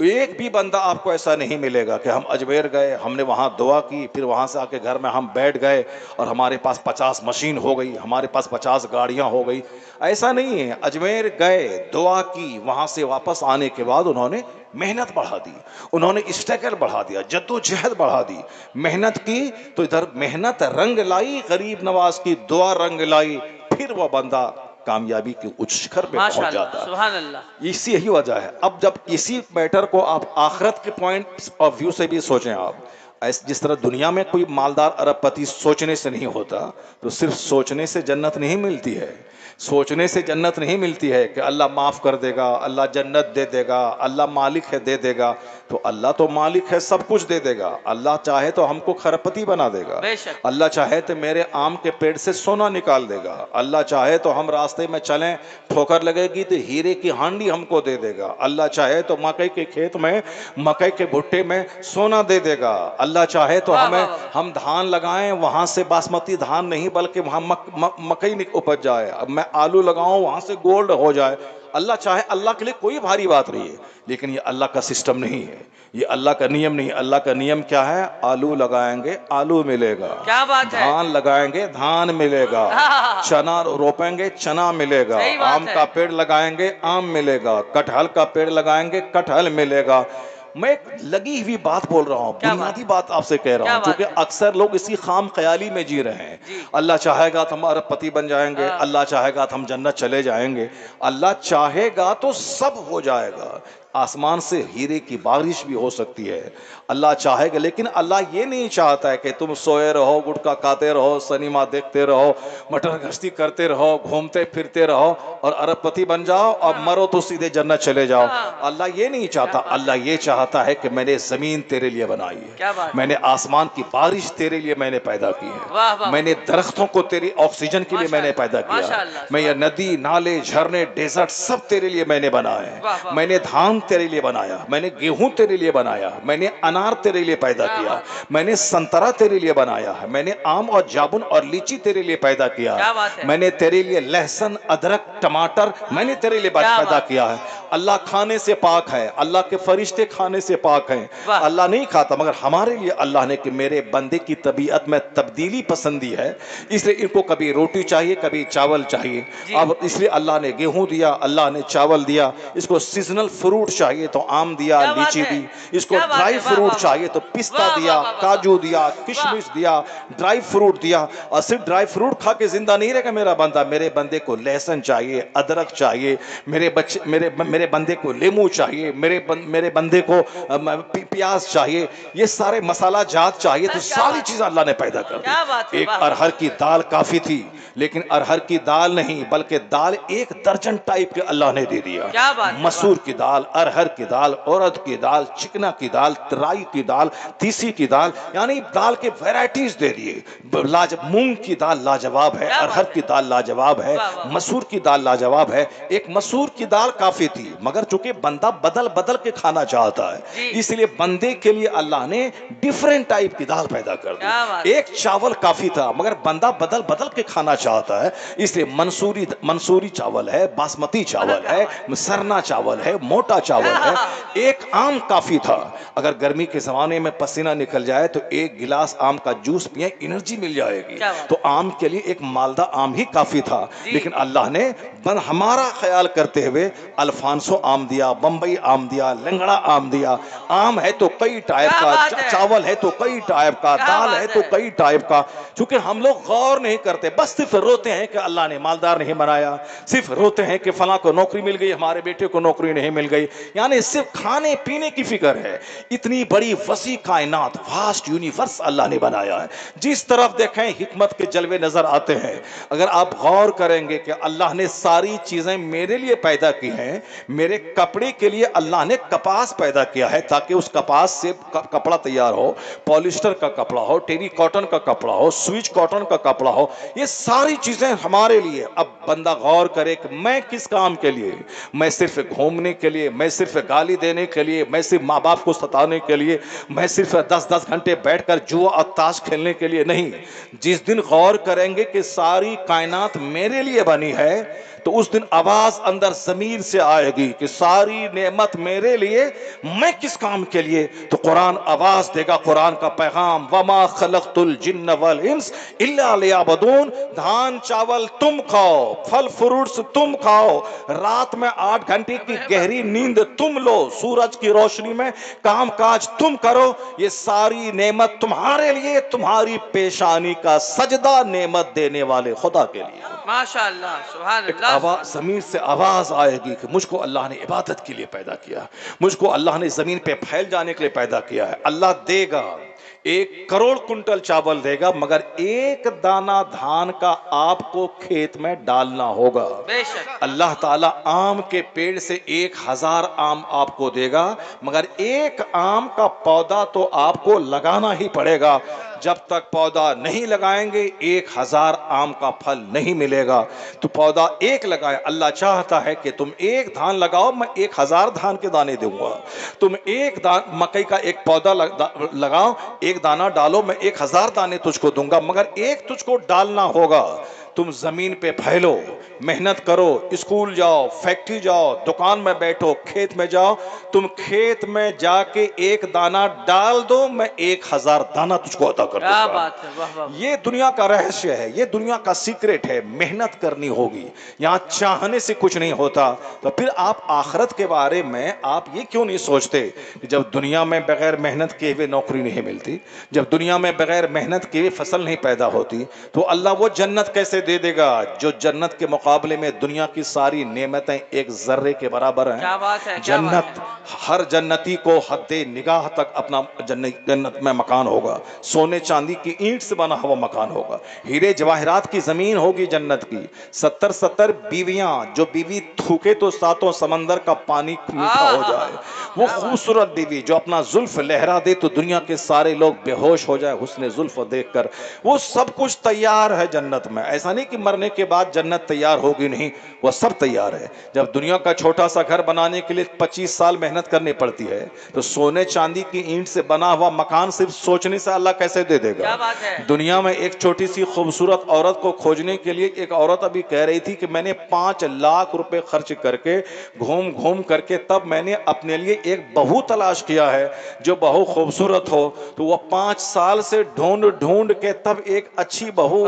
ایک بھی بندہ آپ کو ایسا نہیں ملے گا کہ ہم اجمیر گئے، ہم نے وہاں دعا کی، پھر وہاں سے آ کے گھر میں ہم بیٹھ گئے اور ہمارے پاس 50 مشین ہو گئی، ہمارے پاس 50 گاڑیاں ہو گئی. ایسا نہیں ہے. اجمیر گئے، دعا کی، وہاں سے واپس آنے کے بعد انہوں نے محنت بڑھا دی، انہوں نے اسٹرگل بڑھا دیا، جد و جہد بڑھا دی، محنت کی تو ادھر محنت رنگ لائی، غریب نواز کی دعا رنگ لائی، پھر وہ بندہ کامیابی کی اونچ شکر پہ پہنچ جاتا ہے. سبحان اللہ. اسی یہی وجہ ہے. اب جب اسی میٹر کو آپ آخرت کے پوائنٹ آف ویو سے بھی سوچیں، آپ جس طرح دنیا میں کوئی مالدار ارب پتی سوچنے سے نہیں ہوتا، تو صرف سوچنے سے جنت نہیں ملتی ہے. سوچنے سے جنت نہیں ملتی ہے کہ اللہ معاف کر دے گا، اللہ جنت دے دے گا، اللہ مالک ہے دے دے گا. تو اللہ تو مالک ہے، سب کچھ دے دے گا. اللہ چاہے تو ہم کو کھرپتی بنا دے گا، اللہ چاہے تو میرے آم کے پیڑ سے سونا نکال دے گا، اللہ چاہے تو ہم راستے میں چلیں ٹھوکر لگے گی تو ہیرے کی ہانڈی ہم کو دے دے گا، اللہ چاہے تو مکئی کے کھیت میں مکئی کے بھٹے میں سونا دے دے گا، اللہ چاہے تو ہم دھان لگائیں وہاں سے باسمتی دھان نہیں بلکہ وہاں مکئی اپج جائے، اب میں آلو لگاؤں وہاں سے گولڈ ہو جائے. اللہ چاہے. اللہ کے لیے کوئی بھاری بات نہیں ہے. لیکن یہ اللہ کا سسٹم نہیں ہے، یہ اللہ کا نیم نہیں. اللہ کا نیم کیا ہے؟ آلو لگائیں گے آلو ملے گا، دھان لگائیں گے دھان ملے گا، چنا روپیں گے چنا ملے گا، آم کا پیڑ لگائیں گے آم ملے گا، کٹہل کا پیڑ لگائیں گے کٹہل ملے گا. میں ایک لگی ہوئی بات بول رہا ہوں، بنیادی بات آپ سے کہہ رہا ہوں، کیونکہ اکثر لوگ اسی خام خیالی میں جی رہے ہیں. اللہ چاہے گا تو ہم ارب پتی بن جائیں گے، اللہ چاہے گا تو ہم جنت چلے جائیں گے. اللہ چاہے گا تو سب ہو جائے گا. آسمان سے ہیرے کی بارش بھی ہو سکتی ہے، اللہ چاہے گا. لیکن اللہ یہ نہیں چاہتا ہے کہ تم سوئے رہو، گٹکا کھاتے رہو، سنیما دیکھتے رہو، مٹر گشتی کرتے رہو، گھومتے پھرتے رہو اور ارب پتی بن جاؤ اور مرو تو سیدھے جنت چلے جاؤ. اللہ یہ نہیں چاہتا. اللہ یہ چاہتا ہے کہ میں نے زمین تیرے لیے بنائی ہے، میں نے آسمان کی بارش تیرے لیے میں نے پیدا کی ہے، میں نے درختوں کو تیری آکسیجن کے لیے میں نے پیدا کیا، میں یہ ندی نالے جھرنے ڈیزرٹ سب تیرے لیے میں نے بنائے ہیں، میں نے دھان تیرے لیے بنایا، میں نے گیہوں تیرے لیے بنایا، میں نے انار تیرے لیے پیدا کیا، میں نے سنترا تیرے لیے بنایا ہے، میں نے آم اور جامن اور لیچی تیرے لیے پیدا کیا ہے، میں نے تیرے لیے لہسن ادرک ٹماٹر میں نے تیرے لیے پیدا کیا ہے. اللہ کھانے سے پاک ہے، اللہ کے فرشتے کھانے سے پاک ہیں، اللہ نہیں کھاتا. مگر ہمارے لیے اللہ نے کہ میرے بندے کی طبیعت میں تبدیلی پسندی ہے، اس لیے ان کو کبھی روٹی چاہیے کبھی چاول چاہیے. اب اس لیے اللہ نے گیہوں دیا، اللہ نے چاول دیا. اس کو سیزنل فروٹ چاہیے تو آم دیا، لیچی دی. اس کو ڈرائی فروٹ چاہیے تو پستہ دیا، کاجو دیا، کشمش دیا، ڈرائی فروٹ دیا. اور صرف ڈرائی فروٹ کھا کے زندہ نہیں رہے گا میرا بندہ. میرے بندے کو لہسن چاہیے، ادرک چاہیے، میرے بندے کو لیمو چاہیے، میرے بندے کو پیاز چاہیے، یہ سارے مسالہ جات چاہیے. تو ساری چیزیں اللہ نے پیدا کر دی. ایک ارہر کی دال کافی تھی، لیکن ارہر کی دال نہیں بلکہ دال 1 درجن ٹائپ کے اللہ نے دے دیا. مسور کی دال، ارہر کی دال، عرد کی دال، چکنا کی دال، رائی کی دال، تیسی کی دال، یعنی دال کے ویرائٹیز دے دیے. مونگ کی دال لاجواب ہے، ارہر کی دال لاجواب ہے، مسور کی دال لاجواب ہے. ایک مسور کی دال کافی تھی، مگر چونکہ بندہ بدل بدل کے کھانا چاہتا ہے، اس لیے بندے کے لیے اللہ نے ڈیفرنٹ ٹائپ کی دال پیدا کر دی. ایک چاول کافی تھا، مگر بندہ بدل بدل کے کھانا چاہتا ہے، اس لیے منصوری چاول ہے، باسمتی چاول ہے، سرنا چاول ہے، موٹا چاول ہے. ایک آم کافی تھا، اگر گرمی کے زمانے میں پسینہ نکل جائے تو ایک گلاس آم کا جوس پیئیں، انرجی مل جائے گی. تو آم کے لیے ایک مالدہ آم ہی کافی تھا. لیکن اللہ نے ہمارا خیال کرتے ہوئے الفانسو آم دیا، بمبئی آم دیا، لنگڑا آم دیا. آم ہے تو کئی ٹائپ کا، چاول ہے تو کئی ٹائپ کا، دال ہے تو کئی ٹائپ کا. چونکہ ہم لوگ غور نہیں کرتے، بس صرف روتے ہیں کہ اللہ نے مالدار نہیں بنایا، صرف روتے ہیں کہ فلاں کو نوکری مل گئی، ہمارے بیٹے کو نوکری نہیں مل گئی. یعنی صرف کھانے پینے کی فکر ہے. اتنی بڑی وسیع کائنات، واسٹ یونیورس اللہ نے بنایا ہے. جس طرف دیکھیں حکمت کے جلوے نظر آتے ہیں. اگر آپ غور کریں گے کہ اللہ نے ساری چیزیں میرے لیے پیدا کی ہیں. میرے کپڑے کے لیے اللہ نے کپاس پیدا کیا ہے تاکہ اس کپاس سے کپڑا تیار ہو، پولیسٹر کا کپڑا ہو، ٹیری کاٹن کا کپڑا ہو، سویچ کاٹن کا کپڑا ہو. یہ ساری چیزیں ہمارے لیے. اب بندہ غور کرے کہ میں کس کام کے لیے، میں صرف گھومنے کے لیے، میں صرف گالی دینے کے لیے، میں صرف ماں باپ کو ستانے کے لیے، میں صرف 10 گھنٹے بیٹھ کر جوا اور تاش کھیلنے کے لیے نہیں. جس دن غور کریں گے کہ ساری کائنات میرے لیے بنی ہے تو اس دن آواز اندر ضمیر سے آئے گی کہ ساری نعمت میرے لیے، میں کس کام کے لیے. تو قرآن آواز دے گا، قرآن کا پیغام، وما خلقت الجن والانس الا لیعبدون. دھان چاول تم کھاؤ، پھل فروٹس تم کھاؤ، رات میں 8 گھنٹے کی گہری نیند تم لو، سورج کی روشنی میں کام کاج تم کرو. یہ ساری نعمت تمہارے لیے، تمہاری پیشانی کا سجدہ نعمت دینے والے خدا کے لیے. ماشاءاللہ، سبحان اللہ. زمین سے آواز آئے گی کہ مجھ کو اللہ نے عبادت کے لیے پیدا کیا، مجھ کو اللہ نے زمین پہ پھیل جانے کے لیے پیدا کیا ہے. اللہ دے گا 1 کروڑ کنٹل چاول دے گا، مگر 1 دانہ دھان کا آپ کو کھیت میں ڈالنا ہوگا. بے شک. اللہ تعالیٰ آم کے پیڑ سے 1000 آم آپ کو دے گا، مگر 1 آم کا پودا تو آپ کو لگانا ہی پڑے گا. جب تک پودا نہیں لگائیں گے 1000 آم کا پھل نہیں ملے گا. تو پودا 1 لگائے. اللہ چاہتا ہے کہ تم 1 دھان لگاؤ، میں 1000 دھان کے دانے دوں گا. تم 1 مکئی کا 1 پودا لگاؤ، 1 دانہ ڈالو، میں 1000 دانے تجھ کو دوں گا، مگر 1 تجھ کو ڈالنا ہوگا. تم زمین پہ پھیلو، محنت کرو، اسکول جاؤ، فیکٹری جاؤ، دکان میں بیٹھو، کھیت میں جاؤ. تم کھیت میں جا کے 1 دانہ ڈال دو، میں 1000 دانہ تجھ کو عطا کر دوں کیا گا. بات ہے، واہ واہ. یہ دنیا کا رہسیہ ہے، یہ دنیا کا سیکریٹ ہے. محنت کرنی ہوگی، یہاں چاہنے سے کچھ نہیں ہوتا. تو پھر آپ آخرت کے بارے میں آپ یہ کیوں نہیں سوچتے کہ جب دنیا میں بغیر محنت کیے ہوئے نوکری نہیں ملتی، جب دنیا میں بغیر محنت کیے ہوئے فصل نہیں پیدا ہوتی، تو اللہ وہ جنت کیسے دے دے گا جو جنت کے مقابلے میں دنیا کی ساری نعمتیں 1 ذرے کے برابر ہیں. کیا بات ہے، کیا بات جنت، ہر جنتی کو حد نگاہ تک اپنا جنت میں مکان ہوگا. سونے چاندی کی اینٹ سے بنا ہوا مکان ہوگا، ہیرے جواہرات کی زمین ہوگی جنت کی. 70 بیویاں، جو بیوی تھوکے تو 7 سمندر کا پانی میٹھا ہو جائے. وہ خوبصورت بیوی جو اپنا زلف لہرا دے تو دنیا کے سارے لوگ بے ہوش ہو جائے حسن زلف دیکھ کر. وہ سب کچھ تیار ہے جنت میں. ایسا نہیں کہ مرنے کے بعد جنت تیار ہوگی، نہیں، وہ سب تیار ہے. جب دنیا کا چھوٹا سا گھر بنانے کے لیے 25 سال محنت کرنی پڑتی ہے، تو سونے چاندی کی اینٹ سے بنا ہوا مکان صرف سوچنے سے اللہ کیسے دے دے گا؟ دنیا میں ایک چھوٹی سی خوبصورت عورت کو کھوجنے کے لیے ایک عورت ابھی کہہ رہی تھی کہ میں نے 5 لاکھ روپے خرچ کر کے گھوم کر کے تب میں نے اپنے لیے ایک بہو تلاش کیا ہے جو بہو خوبصورت ہو. تو وہ 5 سال سے ڈھونڈ کے تب ایک اچھی بہو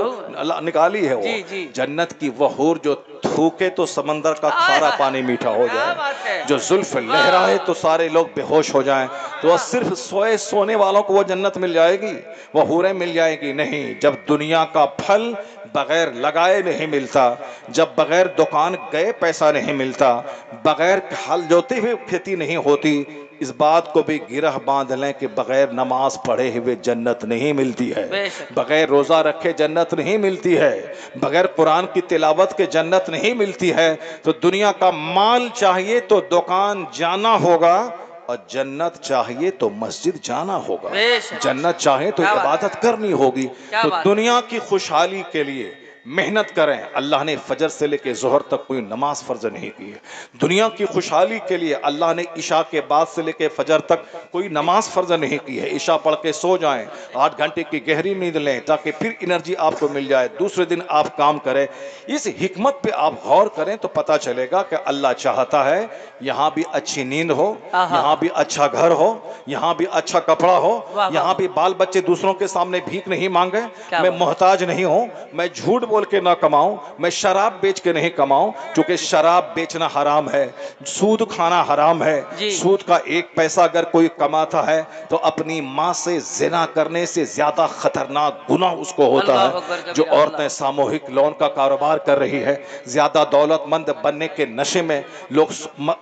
نکالی ہے. وہ جنت کی وہ حور جو تھوکے تو سمندر کا کھارا پانی میٹھا ہو جائے، جو زلف لہرائے تو سارے لوگ بے ہوش ہو جائیں. تو صرف سونے والوں کو وہ جنت مل جائے گی، وہ حوریں مل جائے گی؟ نہیں. جب دنیا کا پھل بغیر لگائے نہیں ملتا، جب بغیر دکان گئے پیسہ نہیں ملتا، بغیر ہل جوتے ہوئے کھیتی نہیں ہوتی، اس بات کو بھی گرہ باندھ لیں کہ بغیر نماز پڑھے ہوئے جنت نہیں ملتی ہے، بغیر روزہ رکھے جنت نہیں ملتی ہے، بغیر قرآن کی تلاوت کے جنت نہیں ملتی ہے۔ تو دنیا کا مال چاہیے تو دکان جانا ہوگا، اور جنت چاہیے تو مسجد جانا ہوگا، جنت چاہے تو عبادت کرنی ہوگی۔ تو دنیا کی خوشحالی کے لیے محنت کریں۔ اللہ نے فجر سے لے کے ظہر تک کوئی نماز فرض نہیں کی ہے۔ دنیا کی خوشحالی کے لیے اللہ نے عشاء کے بعد سے لے کے فجر تک کوئی نماز فرض نہیں کی ہے۔ عشاء پڑھ کے سو جائیں، 8 گھنٹے کی گہری نیند لیں تاکہ پھر انرجی آپ کو مل جائے، دوسرے دن آپ کام کریں۔ اس حکمت پہ آپ غور کریں تو پتہ چلے گا کہ اللہ چاہتا ہے یہاں بھی اچھی نیند ہو، یہاں بھی اچھا گھر ہو، یہاں بھی اچھا کپڑا ہو، یہاں بھی بال بچے دوسروں کے سامنے بھیک نہیں مانگے، میں محتاج نہیں ہوں، میں جھوٹ بول کے نہ کماؤں، میں شراب بیچ کے نہیں کماؤں، چونکہ شراب بیچنا حرام ہے، سود کھانا حرام ہے۔ سود کا 1 پیسہ اگر کوئی کماتا ہے تو اپنی ماں سے زنا کرنے سے زیادہ خطرناک گناہ اس کو ہوتا ہے۔ جو عورتیں ساموہک لون کا کاروبار کر رہی ہے، زیادہ دولت مند بننے کے نشے میں لوگ،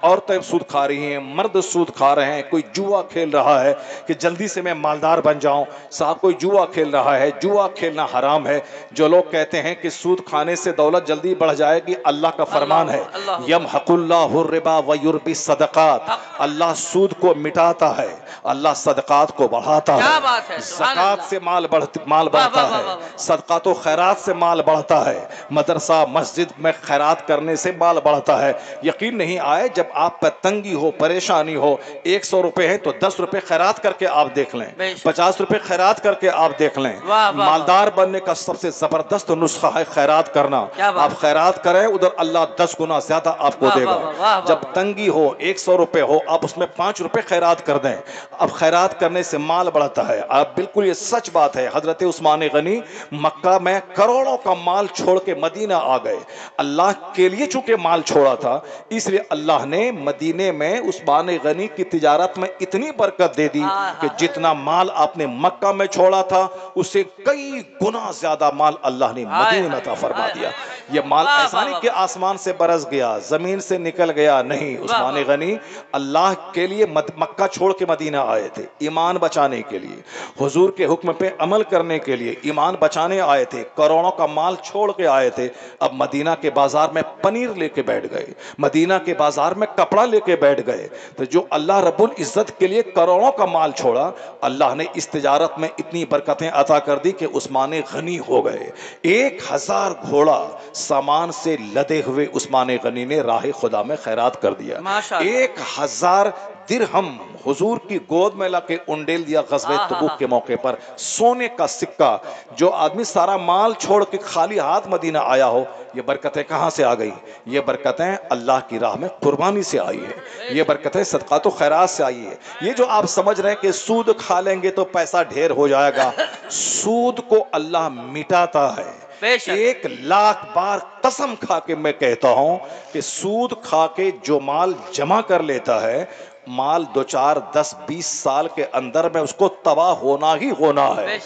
عورتیں سود کھا رہی ہیں، مرد سود کھا رہے ہیں، کوئی جوا کھیل رہا ہے کہ جلدی سے میں مالدار بن جاؤں، صاحب کوئی جوا کھیل رہا ہے۔ جوا کھیلنا حرام ہے۔ جو لوگ کہتے ہیں کہ سود کھانے سے دولت جلدی بڑھ جائے گی، اللہ کا فرمان ہے یمحق اللہ الربا ویربی الصدقات، اللہ سود کو مٹاتا ہے، اللہ صدقات کو بڑھاتا ہے۔ زکوٰۃ سے مال بڑھتا ہے، صدقات و خیرات سے مال بڑھتا ہے، مدرسہ مسجد میں خیرات کرنے سے مال بڑھتا ہے۔ یقین نہیں آئے جب آپ پر تنگی ہو، پریشانی ہو، 100 روپے ہے تو 10 روپے خیرات کر کے آپ دیکھ لیں، 50 روپے خیرات کر کے آپ دیکھ لیں۔ مالدار بننے کا سب سے زبردست نسخہ ہے خیرات کرنا۔ آپ خیرات کریں، ادھر اللہ 10 گنا زیادہ آپ کو دے گا۔ جب تنگی ہو، 100 روپے ہو، آپ اس میں 5 روپے خیرات کر دیں، اب خیرات کرنے سے مال بڑھتا ہے۔ آپ بالکل یہ سچ بات ہے، حضرت عثمان غنی مکہ میں کروڑوں کا مال چھوڑ کے مدینہ آ گئے۔ اللہ کے لیے چونکہ مال چھوڑا تھا، اس لیے اللہ نے مدینے میں عثمان غنی کی تجارت میں اتنی برکت دے دی کہ جتنا مال آپ نے مکہ میں چھوڑا تھا اس سے کئی گنا زیادہ مال اللہ نے مدینے میں عطا فرما دیا۔ یہ مال ایسا نہیں کہ آسمان سے برس گیا، زمین سے نکل گیا، نہیں۔ عثمان غنی اللہ کے لیے مکہ چھوڑ کے مدینہ آئے تھے، ایمان بچانے کے لیے، حضور کے حکم پہ عمل کرنے کے لیے، ایمان بچانے آئے تھے، کروڑوں کا مال چھوڑ کے آئے تھے۔ اب مدینہ کے بازار میں پنیر لے کے بیٹھ گئے، مدینہ کے بازار میں کپڑا لے کے بیٹھ گئے۔ تو جو اللہ رب العزت کے لیے کروڑوں کا مال چھوڑا، اللہ نے اس تجارت میں اتنی برکتیں عطا کر دی کہ عثمان غنی ہو گئے۔ 1000 گھوڑا سامان سے لدے ہوئے عثمان غنی نے راہ خدا میں خیرات کر دیا۔ 1000 درہم حضور کی گود میں لا کے انڈیل دیا غزوہ تبوک کے موقع پر، سونے کا سکہ۔ جو آدمی سارا مال چھوڑ کے خالی ہاتھ مدینہ آیا ہو، یہ برکتیں کہاں سے آ گئی؟ یہ برکتیں اللہ کی راہ میں قربانی سے آئی ہے، یہ برکتیں صدقات و خیرات سے آئی ہے۔ یہ جو آپ سمجھ رہے ہیں کہ سود کھا لیں گے تو پیسہ ڈھیر ہو جائے گا، سود کو اللہ مٹاتا ہے۔ 1,00,000 بار قسم کھا کے میں کہتا ہوں کہ سود کھا کے جو مال جمع کر لیتا ہے، مال 2 4 10 20 سال کے اندر میں اس کو تباہ ہونا ہی ہونا ہے۔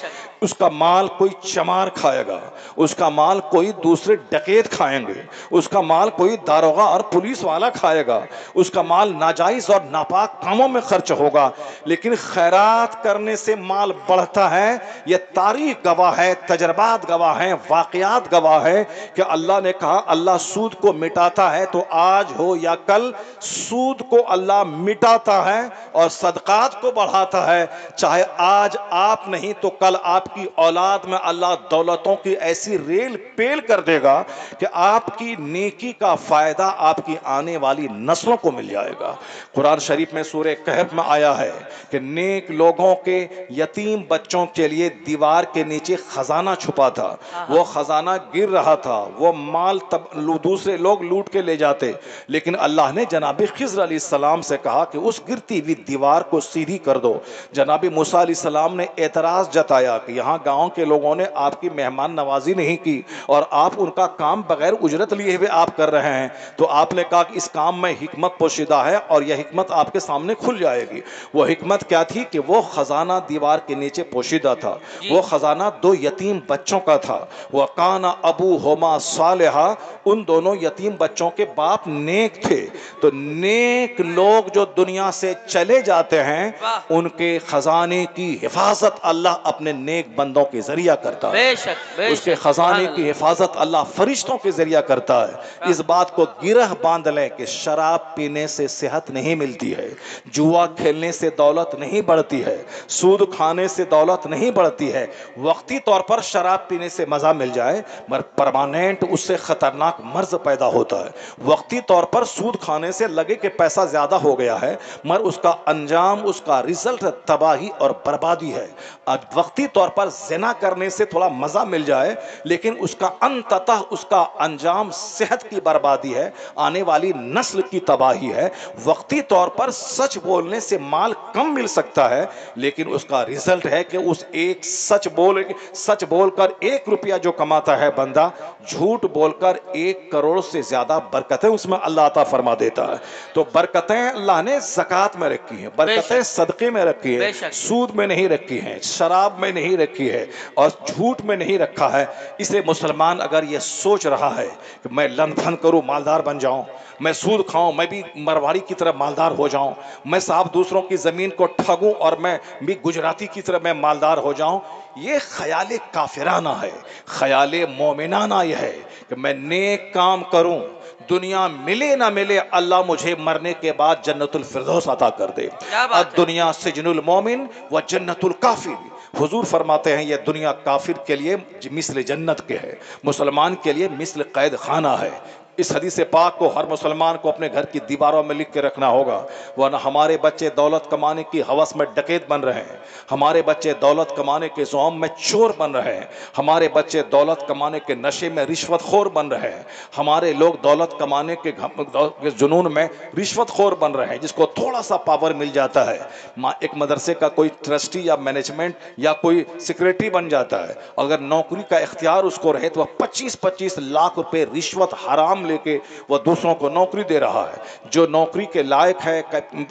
اس کا مال کوئی چمار کھائے گا، اس کا مال کوئی دوسرے ڈکیت کھائیں گے، اس کا مال کوئی داروغہ اور پولیس والا کھائے گا، اس کا مال ناجائز اور ناپاک کاموں میں خرچ ہوگا۔ لیکن خیرات کرنے سے مال بڑھتا ہے، یہ تاریخ گواہ ہے، تجربات گواہ ہیں، واقعات گواہ ہے کہ اللہ نے کہا اللہ سود کو مٹاتا ہے، تو آج ہو یا کل سود کو اللہ مٹاتا ہے اور صدقات کو بڑھاتا ہے۔ چاہے آج آپ نہیں تو کل آپ کی اولاد میں اللہ دولتوں کی ایسی ریل پیل کر دے گا کہ آپ کی نیکی کا فائدہ آپ کی آنے والی نسلوں کو مل جائے گا۔ قرآن شریف میں سورہ کہف میں آیا ہے کہ نیک لوگوں کے یتیم بچوں کے لیے دیوار کے نیچے خزانہ چھپا تھا، وہ خزانہ گر رہا تھا، وہ مال دوسرے لوگ لوٹ کے لے جاتے، لیکن اللہ نے جناب خضر علیہ السلام سے کہا کہ اس گرتی ہوئی دیوار کو سیدھی کر دو۔ جناب موسیٰ علیہ السلام نے اعتراض جتایا کہ یہاں گاؤں کے لوگوں نے آپ کی مہمان نوازی نہیں کی اور آپ ان کا کام بغیر اجرت لیے ہوئے آپ کر رہے ہیں، تو آپ نے کہا کہ اس کام میں حکمت پوشیدہ ہے اور یہ حکمت آپ کے سامنے کھل جائے گی۔ وہ حکمت کیا تھی کہ وہ خزانہ دیوار کے نیچے پوشیدہ تھا، وہ خزانہ 2 یتیم بچوں کا تھا۔ وَقَانَ أَبُوهُمَا صَالِحًا، ان دونوں یتیم بچوں کے باپ نیک تھے۔ تو نیک لوگ جو دنیا سے چلے جاتے ہیں ان کے خزانے کی حفاظت اللہ اپنے نیک بندوں کے ذریعہ کرتا ہے، بے شک بے اس کے شک، خزانے سبحان کی اللہ۔ حفاظت اللہ فرشتوں کے ذریعہ کرتا ہے۔ اس بات کو گرہ باندھ لیں کہ شراب پینے سے صحت نہیں ملتی ہے، جوا کھیلنے سے دولت نہیں بڑھتی ہے، سود کھانے سے دولت نہیں بڑھتی ہے۔ وقتی طور پر شراب پینے سے مزہ مل جائے مگر پرماننٹ اس سے خطرناک مرض پیدا ہوتا ہے۔ وقتی طور پر سود کھانے سے لگے کہ پیسہ زیادہ ہو گیا ہے مگر اس کا انجام، اس کا رزلٹ تباہی اور بربادی ہے۔ وقتی طور پر زنا کرنے سے تھوڑا مزہ مل جائے لیکن اس کا انتتہ اس کا انجام صحت کی بربادی ہے، آنے والی نسل کی تباہی ہے۔ وقتی طور پر سچ بولنے سے مال کم مل سکتا ہے لیکن اس کا رزلٹ ہے کہ اس ایک سچ بول کر 1 روپیہ جو کماتا ہے بندہ، جھوٹ بول کر 1 کروڑ سے زیادہ برکتیں اس میں اللہ عطا فرما دیتا ہے۔ تو برکتیں اللہ نے زکوٰۃ میں رکھی ہیں، برکتیں صدقے میں رکھی ہیں، سود میں نہیں رکھی ہیں، شراب میں نہیں رکھی ہے اور جھوٹ میں نہیں رکھا ہے۔ اس لیے مسلمان اگر یہ سوچ رہا ہے کہ میں لن پھن کروں مالدار بن جاؤں، میں سود کھاؤں میں بھی مرواڑی کی طرح مالدار ہو جاؤں، میں صاحب دوسروں کی زمین کو ٹھگوں اور میں بھی گجراتی کی طرح میں مالدار ہو جاؤں، یہ خیال کافرانہ ہے۔ خیال مومنانہ یہ ہے کہ میں نیک کام کروں، دنیا ملے نہ ملے اللہ مجھے مرنے کے بعد جنت الفردوس عطا کر دے۔ الدنیا سجن المومن و جنت الکافر، حضور فرماتے ہیں یہ دنیا کافر کے لیے مثل جنت کے ہے، مسلمان کے لیے مثل قید خانہ ہے۔ اس حدیث پاک کو ہر مسلمان کو اپنے گھر کی دیواروں میں لکھ کے رکھنا ہوگا، ورنہ ہمارے بچے دولت کمانے کی ہوس میں ڈکیت بن رہے ہیں، ہمارے بچے دولت کمانے کے زوم میں چور بن رہے ہیں، ہمارے بچے دولت کمانے کے نشے میں رشوت خور بن رہے ہیں، ہمارے لوگ دولت کمانے کے جنون میں رشوت خور بن رہے ہیں۔ جس کو تھوڑا سا پاور مل جاتا ہے، ایک مدرسے کا کوئی ٹرسٹی یا مینجمنٹ یا کوئی سیکریٹری بن جاتا ہے، اگر نوکری کا اختیار اس کو رہے تو وہ 25-25 لاکھ روپے رشوت حرام لے کے وہ دوسروں کو نوکری دے رہا ہے۔ جو نوکری کے لائق ہے،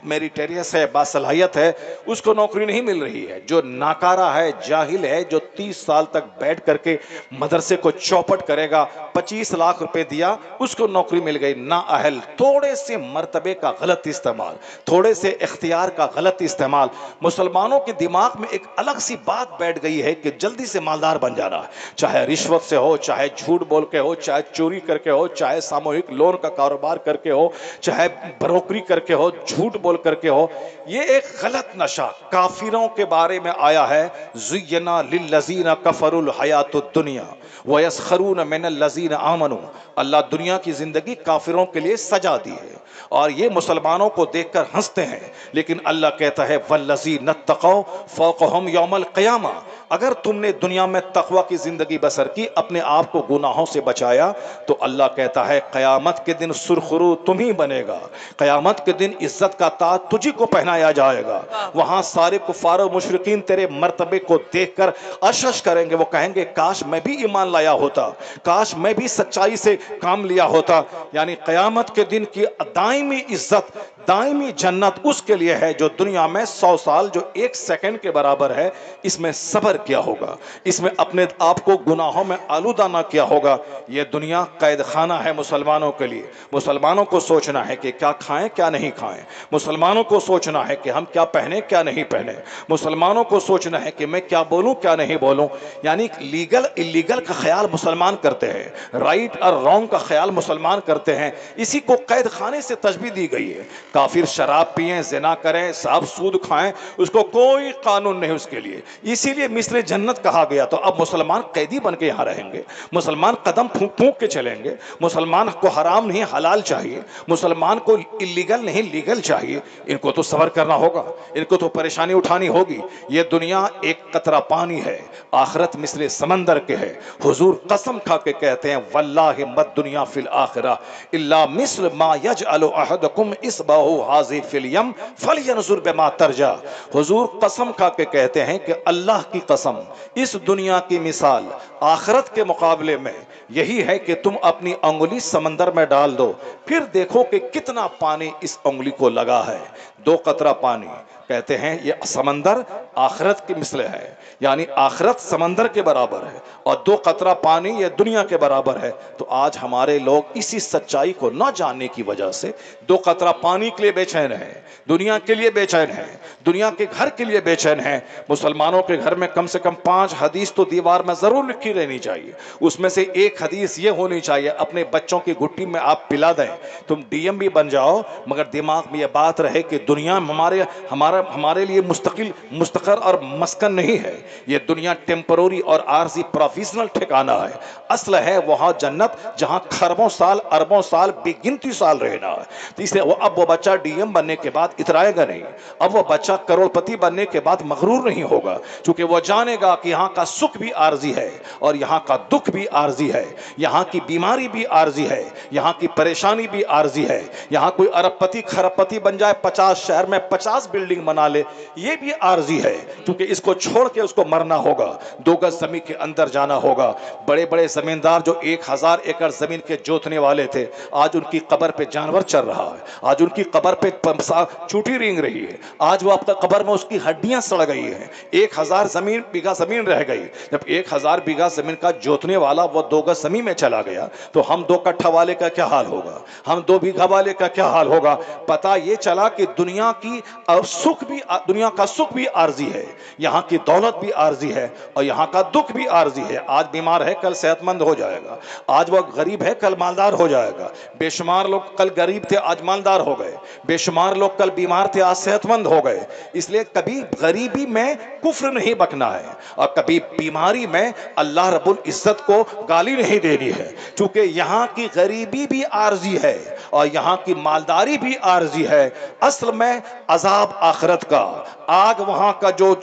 میریٹیریس ہے، باصلاحیت ہے، اس کو نوکری نہیں مل رہی ہے۔ جو ناکارہ ہے، جاہل ہے، جو 30 سال تک بیٹھ کر کے مدرسے کو چوپٹ کرے گا، 25 لاکھ روپے دیا، اس کو نوکری مل گئی۔ نااہل، تھوڑے سے مرتبے کا غلط استعمال، تھوڑے سے اختیار کا غلط استعمال۔ مسلمانوں کے دماغ میں ایک الگ سی بات بیٹھ گئی ہے کہ جلدی سے مالدار بن جانا ہے، چاہے رشوت سے ہو، چاہے جھوٹ بول کے ہو، چاہے چوری کر کے ہو، چاہے ساموہک لون کا کاروبار کر کے ہو، چاہے بروکری کر کے ہو، جھوٹ بول کر کے ہو۔ یہ ایک غلط نشہ کافروں کے بارے میں آیا ہے، زینا للذین کفروا الحیات الدنیا ویسخرون من الذین آمنوا۔ اللہ دنیا کی زندگی کافروں کے لیے سجا دی ہے اور یہ مسلمانوں کو دیکھ کر ہنستے ہیں، لیکن اللہ کہتا ہے والذین اتقوا فوقہم یوم القیامہ۔ اگر تم نے دنیا میں تقوی کی زندگی بسر کی، اپنے آپ کو گناہوں سے بچایا، تو اللہ کہتا ہے قیامت کے دن سرخرو تم ہی بنے گا، قیامت کے دن عزت کا تاج تجھی کو پہنایا جائے گا۔ وہاں سارے کفار و مشرکین تیرے مرتبے کو دیکھ کر اشش کریں گے، وہ کہیں گے کاش میں بھی ایمان لایا ہوتا، کاش میں بھی سچائی سے کام لیا ہوتا۔ یعنی قیامت کے دن کی دائمی عزت، دائمی جنت اس کے لیے ہے جو دنیا میں 100 سال جو 1 سیکنڈ کے برابر ہے، اس میں صبر کیا ہوگا، اس میں اپنے آپ کو گناہوں میں آلودہ نہ کیا ہوگا۔ یہ دنیا قید خانہ ہے مسلمانوں کے لیے۔ مسلمانوں کو سوچنا ہے کہ کیا کھائیں کیا نہیں کھائیں، مسلمانوں کو سوچنا ہے کہ ہم کیا پہنیں کیا نہیں پہنیں، مسلمانوں کو سوچنا ہے کہ میں کیا بولوں کیا نہیں بولوں۔ یعنی لیگل اللیگل کا خیال مسلمان کرتے ہیں، رائٹ اور رانگ کا خیال مسلمان کرتے ہیں، اسی کو قید خانے سے تشبیہ دی گئی ہے۔ کافر شراب پئیں، زنا کریں، صاحب سود کھائیں، اس کو کوئی قانون نہیں اس کے لیے، اسی لیے مثل جنت کہا گیا۔ تو اب مسلمان قیدی بن کے یہاں رہیں گے، مسلمان قدم پھونک پھونک کے چلیں گے، مسلمان کو حرام نہیں حلال چاہیے، مسلمان کو اللیگل نہیں لیگل چاہیے۔ ان کو تو صبر کرنا ہوگا، ان کو تو پریشانی اٹھانی ہوگی۔ یہ دنیا ایک قطرہ پانی ہے، آخرت مثل سمندر کے ہے. حضور قسم کھا کے کہتے ہیں واللہ مد دنیا فی الآخرہ الا مثل ما یجعل احدکم اصبعہ حاذی فی الیم فلینظر بما ترجع. حضور قسم کھا کے کہتے ہیں کہ اللہ کی قسم اس دنیا کی مثال آخرت کے مقابلے میں یہی ہے کہ تم اپنی انگلی سمندر میں ڈال دو، پھر دیکھو کہ کتنا پانی اس انگلی کو لگا ہے. 2 قطرہ پانی. کہتے ہیں یہ سمندر آخرت کی مثل ہے، یعنی آخرت سمندر کے برابر ہے اور 2 قطرہ پانی یہ دنیا کے برابر ہے. تو آج ہمارے لوگ اسی سچائی کو نہ جاننے کی وجہ سے 2 قطرہ پانی کے لیے بے چین ہیں، دنیا کے لیے بے چین ہیں، دنیا کے گھر کے لیے بے چین ہیں. مسلمانوں کے گھر میں کم سے کم 5 حدیث تو دیوار میں ضرور لکھی رہنی چاہیے. اس میں سے ایک حدیث یہ ہونی چاہیے اپنے بچوں کی گھٹی میں آپ پلا دیں، تم ڈی ایم بھی بن جاؤ مگر دماغ میں یہ بات رہے کہ دنیا ہمارے لیے مستقر اور مسکن نہیں ہے. یہ دنیا ٹیمپروری اور عارضی پروفیشنل ٹھکانہ ہے. اصل ہے وہاں جنت جہاں خربوں سال اربوں سال بے گنتی سال رہنا ہے. تو اس لیے اب وہ بچہ ڈی ایم بننے کے بعد اترائے گا نہیں، اب وہ بچہ کروڑ پتی بننے کے بعد مغرور نہیں ہوگا، چونکہ وہ جانے گا کہ یہاں کا سکھ بھی عارضی ہے اور یہاں کا دکھ بھی عارضی ہے، یہاں کی بیماری بھی عارضی ہے، یہاں کی پریشانی بھی عارضی ہے. یہاں کوئی ارب پتی خرب پتی بن جائے، 50 شہر میں 50 بلڈنگ بنا لے، یہ بھی عارضی ہے، کیونکہ اس کو چھوڑ کے اس کو مرنا ہوگا، 2 گز زمین کے اندر جانا ہوگا. بڑے بڑے زمیندار جو 1000 ایکڑ زمین کے جوتنے والے تھے، آج ان کی قبر پہ جانور چل رہا ہے، آج ان کی قبر پہ چوٹی رینگ رہی ہے، آج وہ اپنا قبر میں اس کی ہڈیاں سڑ گئی ہیں. 1000 بیگھہ زمین رہ گئی. جب 1000 بیگھہ زمین کا جوتنے والا وہ 2 گز زمین میں چلا گیا تو ہم 2 کٹھا والے کا کیا حال ہوگا، ہم 2 بیگھہ والے کا کیا حال ہوگا. پتہ یہ چلا کہ دنیا کا سکھ بھی عارضی ہے، یہاں کی دولت بھی عارضی ہے اور یہاں کا دکھ بھی عارضی ہے. آج بیمار ہے کل صحت مند ہو جائے گا، آج وہ غریب ہے کل مالدار ہو جائے گا. بے شمار لوگ کل غریب تھے آج مالدار ہو گئے، بے شمار لوگ کل بیمار تھے آج صحت مند ہو گئے. اس لیے کبھی غریبی میں کفر نہیں بکنا ہے اور کبھی بیماری میں اللہ رب العزت کو گالی نہیں دینی ہے، چونکہ یہاں کی غریبی بھی عارضی ہے اور یہاں کی مالداری بھی عارضی ہے. اصل میں عذاب آخرت کا، آگ وہاں کا جو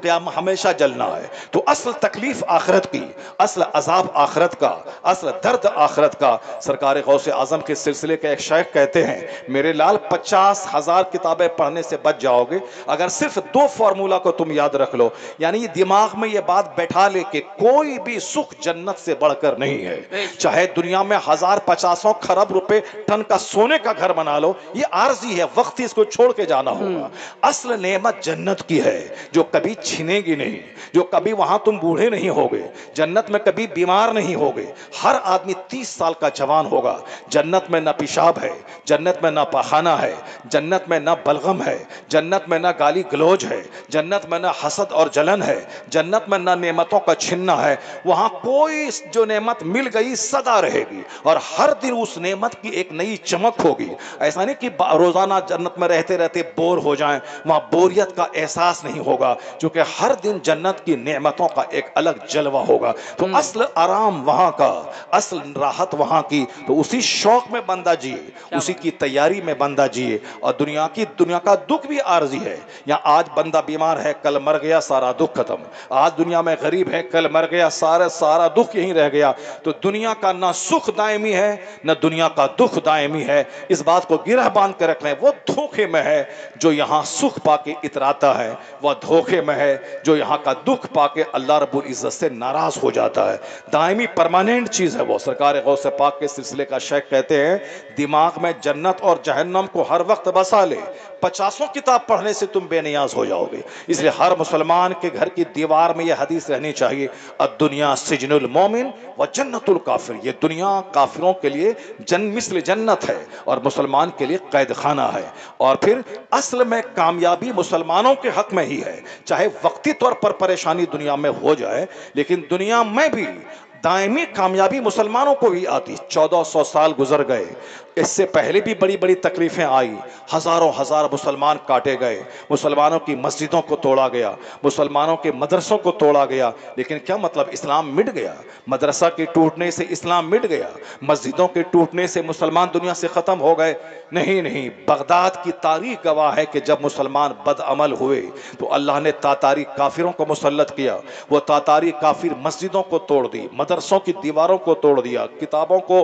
قیامت ہمیشہ جلنا ہے، تو اصل تکلیف آخرت کی، اصل عذاب آخرت کا، اصل درد آخرت کا. سرکار غوث اعظم کے سلسلے کے ایک شیخ کہتے ہیں میرے لال 50,000 کتابیں پڑھنے سے بچ جاؤ گے اگر صرف 2 فارمولا کو تم یاد رکھ لو. یعنی دماغ میں یہ بات بیٹھا لے کہ کوئی بھی سکھ جنت سے بڑھ کر نہیں ہے، چاہے دنیا میں 1000-50 خرب روپے ٹن کا سونے کا گھر بنا لو، یہ عارضی ہے، وقتی اس کو چھوڑ کے جانا ہوگا. اصل نعمت جنت کی ہے جو کبھی چھنے گی نہیں، جو کبھی وہاں تم بوڑھے نہیں ہوگے، جنت میں کبھی بیمار نہیں ہوگے، ہر آدمی 30 سال کا جوان ہوگا. جنت میں نہ پیشاب ہے، جنت میں نہ پاخانہ ہے، جنت میں نہ بلغم ہے، جنت میں نہ گالی گلوج ہے، جنت میں نہ حسد اور جلن ہے، جنت میں نہ نعمتوں کا چھننا ہے. وہاں کوئی جو نعمت مل گئی سدا رہے گی اور ہر دن اس نعمت کی ایک نئی چمک ہوگی. ایسا نہیں کہ روزانہ جنت میں رہتے رہتے بور ہو جائیں، وہاں بوریت کا احساس نہیں ہوگا، کیونکہ ہر دن جنت کی نعمتوں کا ایک الگ جلوہ ہوگا. تو اصل آرام وہاں کا، اصل راحت وہاں کی. تو اسی شوق میں بندہ جیے، اسی کی تیاری میں بندہ جیے. اور دنیا کا دکھ بھی عارضی ہے. یہاں آج بندہ بیمار ہے کل مر گیا سارا دکھ ختم، آج دنیا میں غریب ہے کل مر گیا سارا دکھ یہیں رہ گیا. تو دنیا کا نہ سکھ دائمی ہے نہ دنیا کا دکھ دائمی ہے. اس بات کو گرہ باندھ کر رکھ لیں، وہ دھوکے میں ہے جو یہاں سکھ پا کے اتراتا ہے، وہ دھوکے میں ہے جو یہاں کا دکھ پا کے اللہ رب العزت سے ناراض ہو جاتا ہے. دائمی پرماننٹ چیز ہے وہ. سرکار غوث پاک کے سلسلے کا شیخ کہتے ہیں دماغ میں جنت اور جہنم کو ہر وقت بسا لے، 50 کتاب پڑھنے سے تم بے نیاز ہو جاؤ گے. اس لیے ہر مسلمان کے گھر کی دیوار میں یہ حدیث رہنی چاہیے الدنیا سجن المومن و جنت الکافر. یہ دنیا کافروں کے لیے مثل جنت ہے اور مسلمان کے لیے قید خانہ ہے. اور پھر اصل میں کامیابی مسلمانوں کے حق میں ہی ہے، چاہے وقتی طور پر پریشانی دنیا میں ہو جائے لیکن دنیا میں بھی دائمی کامیابی مسلمانوں کو ہی آتی. 1400 سال گزر گئے, اس سے پہلے بھی بڑی بڑی تکلیفیں آئی, ہزاروں ہزار مسلمان کاٹے گئے, مسلمانوں کی مسجدوں کو توڑا گیا, مسلمانوں کے مدرسوں کو توڑا گیا, لیکن کیا مطلب اسلام مٹ گیا؟ مدرسہ کے ٹوٹنے سے اسلام مٹ گیا؟ مسجدوں کے ٹوٹنے سے مسلمان دنیا سے ختم ہو گئے؟ نہیں نہیں. بغداد کی تاریخ گواہ ہے کہ جب مسلمان بد عمل ہوئے تو اللہ نے تاتاری کافروں کو مسلط کیا. وہ تاتاری کافر مسجدوں کو توڑ دی, مدرسوں کی دیواروں کو توڑ دیا, کتابوں کو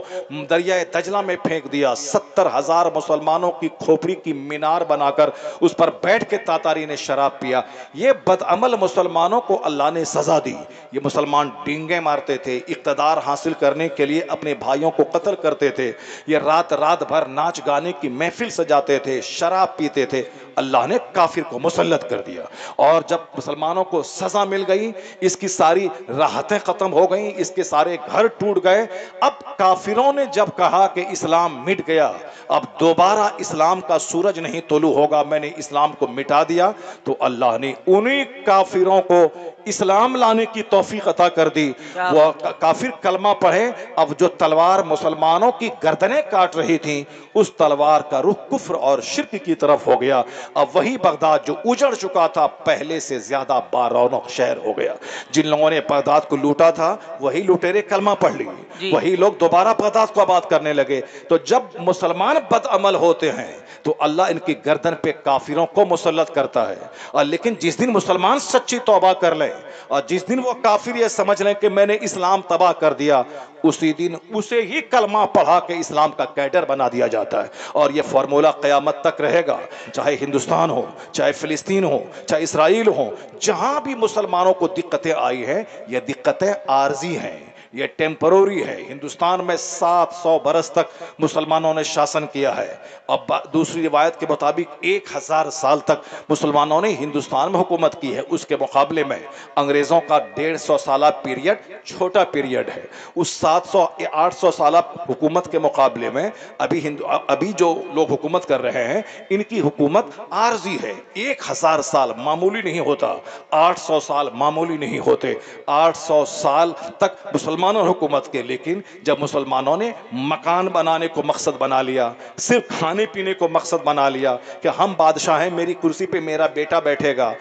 دریائے دجلہ میں پھینک دیا. 70,000 مسلمانوں کی کھوپڑی کی مینار بنا کر اس پر بیٹھ کے تاتاری نے شراب پیا. یہ بد عمل مسلمانوں کو اللہ نے سزا دی. یہ مسلمان ڈینگیں مارتے تھے, اقتدار حاصل کرنے کے لیے اپنے بھائیوں کو قتل کرتے تھے, یہ رات رات بھر ناچ گانے کی محفل سجاتے تھے, شراب پیتے تھے. اللہ نے کافر کو مسلط کر دیا. اور جب مسلمانوں کو سزا مل گئی, اس کی ساری راحتیں ختم ہو گئیں, اس کے سارے گھر ٹوٹ گئے, اب کافروں نے جب کہا کہ اسلام مٹ گیا, اب دوبارہ اسلام کا سورج نہیں طلوع ہوگا, میں نے اسلام کو مٹا دیا, تو اللہ نے انہی کافروں کو اسلام لانے کی توفیق عطا کر دی. وہ کافر کلمہ پڑھے, اب جو تلوار مسلمانوں کی گردنیں کاٹ رہی تھی, اس تلوار کا رخ کفر اور شرک کی طرف ہو گیا. اب وہی بغداد جو اجڑ چکا تھا پہلے سے زیادہ بارونق شہر ہو گیا. جن لوگوں نے بغداد کو لوٹا تھا وہی لٹیرے کلمہ پڑھ لی, وہی لوگ دوبارہ بغداد کو آباد کرنے لگے. تو جب مسلمان بد عمل ہوتے ہیں تو اللہ ان کی گردن پہ کافروں کو مسلط کرتا ہے. اور لیکن جس دن مسلمان سچی توبہ کر لیں, اور جس دن وہ کافر یہ سمجھ لیں کہ میں نے اسلام تباہ کر دیا, اسی دن اسے ہی کلمہ پڑھا کے اسلام کا کیڈر بنا دیا جاتا ہے. اور یہ فارمولہ قیامت تک رہے گا, چاہے ہندوستان ہو, چاہے فلسطین ہو, چاہے اسرائیل ہو, جہاں بھی مسلمانوں کو دقتیں آئی ہیں, یہ دقتیں عارضی ہیں, یہ ٹیمپروری ہے. ہندوستان میں 700 برس تک مسلمانوں نے شاسن کیا ہے. اب دوسری روایت کے مطابق 1000 سال تک مسلمانوں نے ہندوستان میں حکومت کی ہے. اس کے مقابلے میں انگریزوں کا 150 سالہ پیریڈ چھوٹا پیریڈ ہے. اس 700-800 سالہ حکومت کے مقابلے میں ابھی جو لوگ حکومت کر رہے ہیں, ان کی حکومت عارضی ہے. 1000 سال معمولی نہیں ہوتا, 800 سال معمولی نہیں ہوتے. 800 سال تک مسلمانوں نے حکومت کے, لیکن جب مسلمانوں نے مکان بنانے کو مقصد بنا لیا, صرف کھانے پینے کو مقصد بنا لیا کہ ہم بادشاہ ہیں, میری کرسی پہ میرا بیٹا بیٹھے گا,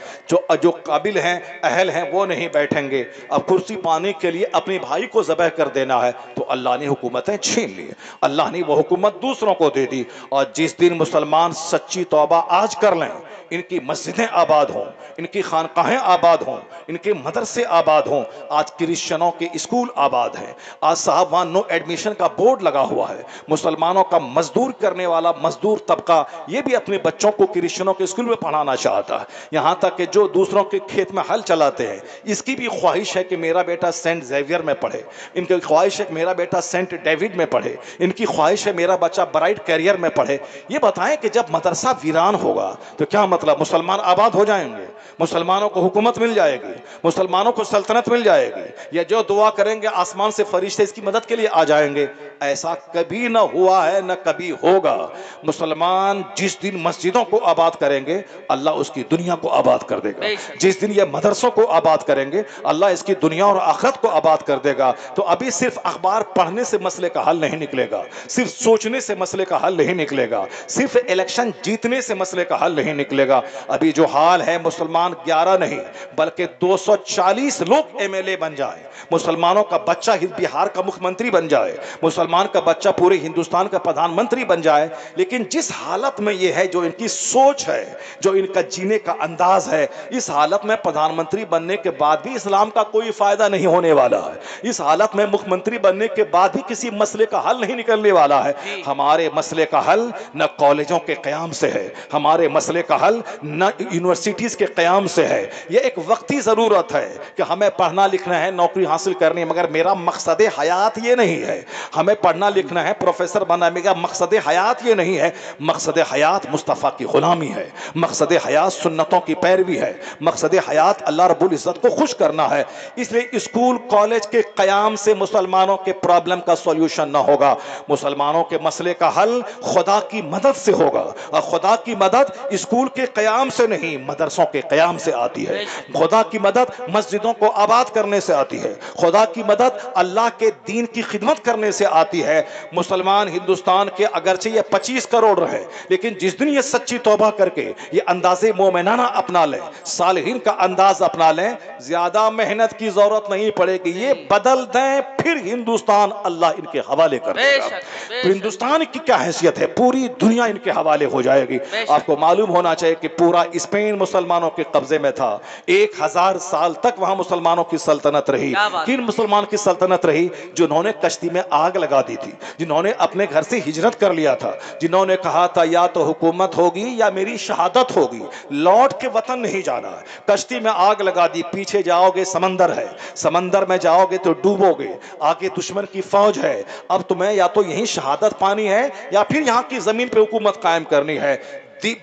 جو قابل ہیں اہل ہیں وہ نہیں بیٹھیں گے, اب کرسی پانے کے لیے اپنے بھائی کو ذبح کر دینا ہے, تو اللہ نے حکومتیں چھین لی. اللہ نے وہ حکومت دوسروں کو دے دی. اور جس دن مسلمان سچی توبہ آج کر لیں, ان کی مسجدیں آباد ہوں, ان کی خانقاہیں آباد ہوں, ان کے مدرسے آباد ہوں. آج کرسچنوں کے اسکول آباد ہیں. آج صاحب وہاں نو ایڈمیشن کا بورڈ لگا ہوا ہے. مسلمانوں کا مزدور کرنے والا مزدور طبقہ یہ بھی اپنے بچوں کو کرسچنوں کے اسکول میں پڑھانا چاہتا ہے. یہاں تک کہ جو دوسروں کے کھیت میں ہل چلاتے ہیں, اس کی بھی خواہش ہے کہ میرا بیٹا سینٹ زیویئر میں پڑھے, ان کی خواہش ہے کہ میرا بیٹا سینٹ ڈیوڈ میں پڑھے, ان کی خواہش ہے میرا بچہ برائٹ کیریئر میں پڑھے. یہ بتائیں کہ جب مدرسہ ویران ہوگا تو کیا مطلب مسلمان آباد ہو جائیں گے, مسلمانوں کو حکومت مل جائے گی, مسلمانوں کو سلطنت مل جائے گی, یا جو دعا کریں گے آسمان سے فرشتے اس کی مدد کے لیے آ جائیں گے؟ ایسا کبھی نہ ہوا ہے, نہ کبھی ہوگا. مسلمان جس دن مسجدوں کو آباد کریں گے اللہ اس کی دنیا کو آباد کر دے گا. جس دن یہ مدرسوں کو آباد کریں گے اللہ اس کی دنیا اور آخرت کو آباد کر دے گا. تو ابھی صرف اخبار پڑھنے سے مسئلے کا حل نہیں نکلے گا, صرف سوچنے سے مسئلے کا حل نہیں نکلے گا, صرف الیکشن جیتنے سے مسئلے کا حل نہیں نکلے گا. ابھی جو حال ہے مسلمان 11 نہیں بلکہ 240 لوگ MLA بن جائیں, مسلمانوں کا بچہ بہار کا مکھ منتری بن جائے, مسلمان کا بچہ پورے ہندوستان کا پردھان منتری بن جائے, لیکن جس حالت میں یہ ہے, جو ان کی سوچ ہے, جو ان کا جینے کا انداز ہے, اس حالت میں پردھان منتری بننے کے بعد بھی اسلام کا کوئی فائدہ نہیں ہونے والا ہے. اس حالت میں مکھ منتری بننے کے بعد بھی کسی مسئلے کا حل نہیں نکلنے والا ہے. ہمارے مسئلے کا حل نہ کالجوں کے قیام سے ہے, ہمارے مسئلے کا حل نہ یونیورسٹیز کے قیام سے ہے. یہ ایک وقتی ضرورت ہے کہ ہمیں پڑھنا لکھنا ہے, نوکری حاصل کرنی ہے, مگر میرا مقصد حیات یہ نہیں ہے. ہمیں پڑھنا لکھنا ہے, پروفیسر بننا ہے, میرا مقصد حیات یہ نہیں ہے. مقصد حیات مصطفیٰ کی غلامی ہے, مقصد حیات سنتوں کی پیروی ہے, مقصد حیات اللہ رب العزت کو خوش کرنا ہے. اس لیے اسکول کالج کے قیام سے مسلمانوں کے پرابلم کا سولوشن نہ ہوگا. مسلمانوں کے مسئلے کا حل خدا کی مدد سے ہوگا, اور خدا کی مدد اسکول کے قیام سے نہیں مدرسوں کے قیام سے آتی ہے. خدا کی مدد مسجدوں کو آباد کرنے سے آتی ہے. خدا کی مدد مدد اللہ کے دین کی خدمت کرنے سے آتی ہے۔ مسلمان ہندوستان کے اگرچہ یہ 25 کروڑ رہے، لیکن جس دن یہ سچی توبہ کر کے یہ انداز مومنانہ اپنا لیں، صالحین کا انداز اپنا لیں، زیادہ محنت کی ضرورت نہیں پڑے گی، یہ بدل دیں، پھر ہندوستان اللہ ان کے حوالے کر دے گا۔ تو ہندوستان کی کیا حیثیت ہے، پوری دنیا ان کے حوالے ہو جائے گی۔ آپ کو معلوم ہونا چاہیے کہ پورا اسپین مسلمانوں کے قبضے میں تھا، 1000 سال تک وہاں مسلمانوں کی سلطنت رہی۔ کن مسلمان کی سلطنت رہی؟ جنہوں نے کشتی میں آگ لگا دی تھی، جنہوں نے اپنے گھر سے ہجرت کر لیا تھا، جنہوں نے کہا تھا یا تو حکومت ہوگی یا میری شہادت ہوگی، لوٹ کے وطن نہیں جانا ہے۔ کشتی میں آگ لگا دی، پیچھے جاؤ گے سمندر ہے، سمندر میں جاؤ گے تو ڈوبو گے، آگے دشمن کی فوج ہے، اب تمہیں یا تو یہیں شہادت پانی ہے یا پھر یہاں کی زمین پہ حکومت قائم کرنی ہے۔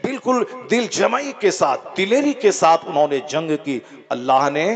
بالکل دل جمعی کے ساتھ، دلیری کے ساتھ انہوں نے جنگ کی۔ اللہ نے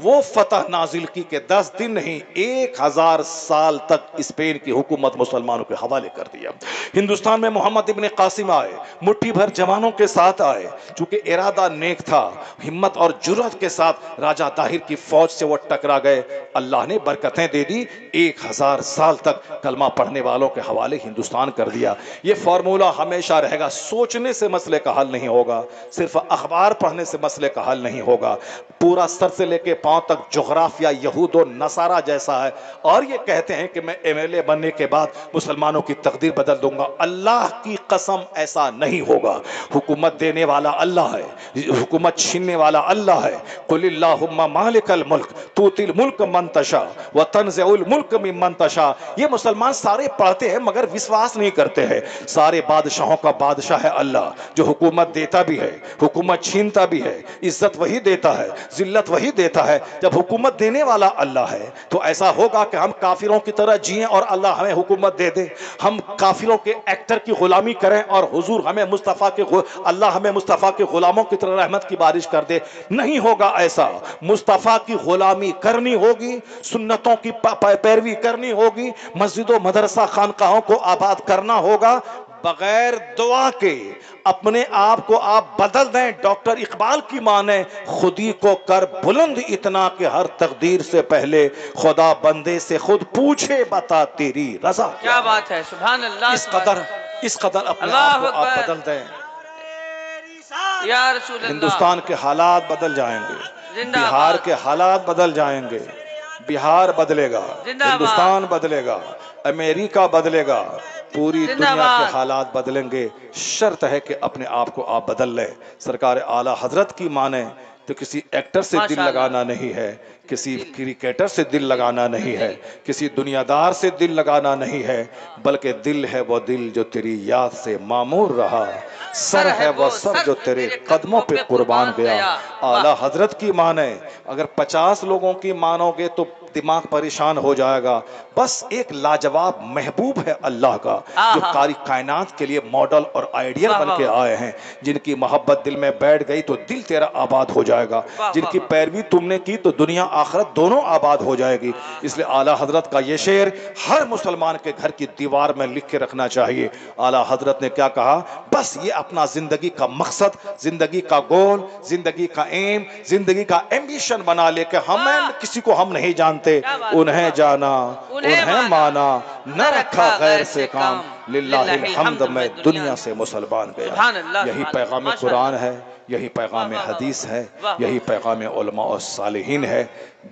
وہ فتح نازل کی کہ 10 دن نہیں 1000 سال تک اسپین کی حکومت مسلمانوں کے حوالے کر دیا۔ ہندوستان میں محمد ابن قاسم آئے، مٹھی بھر جوانوں کے ساتھ آئے، چونکہ ارادہ نیک تھا، ہمت اور جرأت کے ساتھ راجہ طاہر کی فوج سے وہ ٹکرا گئے۔ اللہ نے برکتیں دے دی، 1000 سال تک کلمہ پڑھنے والوں کے حوالے ہندوستان کر دیا۔ یہ فارمولہ ہمیشہ رہے گا، سوچنے سے مسئلے کا حل نہیں ہوگا، صرف اخبار پڑھنے سے مسئلے کا حل نہیں ہوگا۔ پورا سر سے لے کے پاؤں تک جغرافیہ یہود و نصارہ جیسا ہے، اور یہ کہتے ہیں کہ میں MLA بننے کے بعد مسلمانوں کی تقدیر بدل دوں گا۔ اللہ کی قسم ایسا نہیں ہوگا۔ حکومت دینے والا اللہ ہے، حکومت چھیننے والا اللہ ہے۔ قل اللہم مالک الملک تؤتی الملک من تشاء وتنزع الملک ممن تشاء۔ یہ مسلمان سارے پڑھتے ہیں مگر وشواس نہیں کرتے ہیں۔ سارے بادشاہوں کا بادشاہ ہے اللہ، جو حکومت دیتا بھی ہے، حکومت چھینتا بھی ہے، عزت وہی دیتا ہے، ذلت وہی دیتا ہے۔ جب حکومت دینے والا اللہ ہے تو ایسا ہوگا کہ ہم کافروں کی طرح جئیں اور اللہ ہمیں حکومت دے دے، ہم کافروں کے ایکٹر کی غلامی کریں اور حضور ہمیں مصطفیٰ کے اللہ ہمیں مصطفیٰ کے غلاموں کی طرح رحمت کی بارش کر دے؟ نہیں ہوگا ایسا۔ مصطفیٰ کی غلامی کرنی ہوگی، سنتوں کی پیروی کرنی ہوگی، مسجد و مدرسہ خانقاہوں کو آباد کرنا ہوگا۔ بغیر دعا کے اپنے آپ کو آپ بدل دیں۔ ڈاکٹر اقبال کی مانیں، خودی کو کر بلند اتنا کہ ہر تقدیر سے پہلے خدا بندے سے خود پوچھے بتا تیری رضا کیا بات ہے، سبحان اللہ۔ اس قدر اپنے آپ کو آپ بدل دیں، یا رسول اللہ۔ ہندوستان کے حالات بدل جائیں گے، بہار کے حالات بدل جائیں گے، بہار بدلے گا، ہندوستان بدلے گا، امریکہ بدلے گا، پوری دنیا کے حالات بدلیں گے۔ شرط ہے کہ اپنے آپ کو آپ بدل لیں۔ سرکار اعلیٰ حضرت کی مانیں تو کسی ایکٹر سے دل لگانا نہیں ہے، کسی کرکٹر سے دل لگانا نہیں ہے، کسی دنیا دار سے دل لگانا نہیں ہے، بلکہ دل ہے وہ دل جو تیری یاد سے معمور رہا، سر ہے وہ سر جو تیرے قدموں پہ قربان گیا۔ اعلیٰ حضرت کی مانیں، اگر 50 لوگوں کی مانو گے تو دماغ پریشان ہو جائے گا۔ بس ایک لاجواب محبوب ہے اللہ کا، جو ساری کائنات کے لیے ماڈل اور آئیڈیل بن کے آئے ہیں۔ جن کی محبت دل میں بیٹھ گئی تو دل تیرا آباد ہو جائے گا، جن کی پیروی تم نے کی تو دنیا آخرت دونوں آباد ہو جائے گی۔ اس لیے اعلیٰ حضرت کا یہ شعر ہر مسلمان کے گھر کی دیوار میں لکھ کے رکھنا چاہیے۔ اعلیٰ حضرت نے کیا کہا؟ بس یہ اپنا زندگی کا مقصد، زندگی کا گول، زندگی کا ایم، زندگی کا ایمبیشن بنا لے کہ ہمیں کسی کو ہم نہیں جانتے، انہیں جانا، انہیں مانا، نہ رکھا غیر سے کام، للہ الحمد میں دنیا سے مسلمان گیا۔ یہی پیغام قرآن ہے، یہی پیغام حدیث ہے، یہی پیغام علماء اور صالحین ہے۔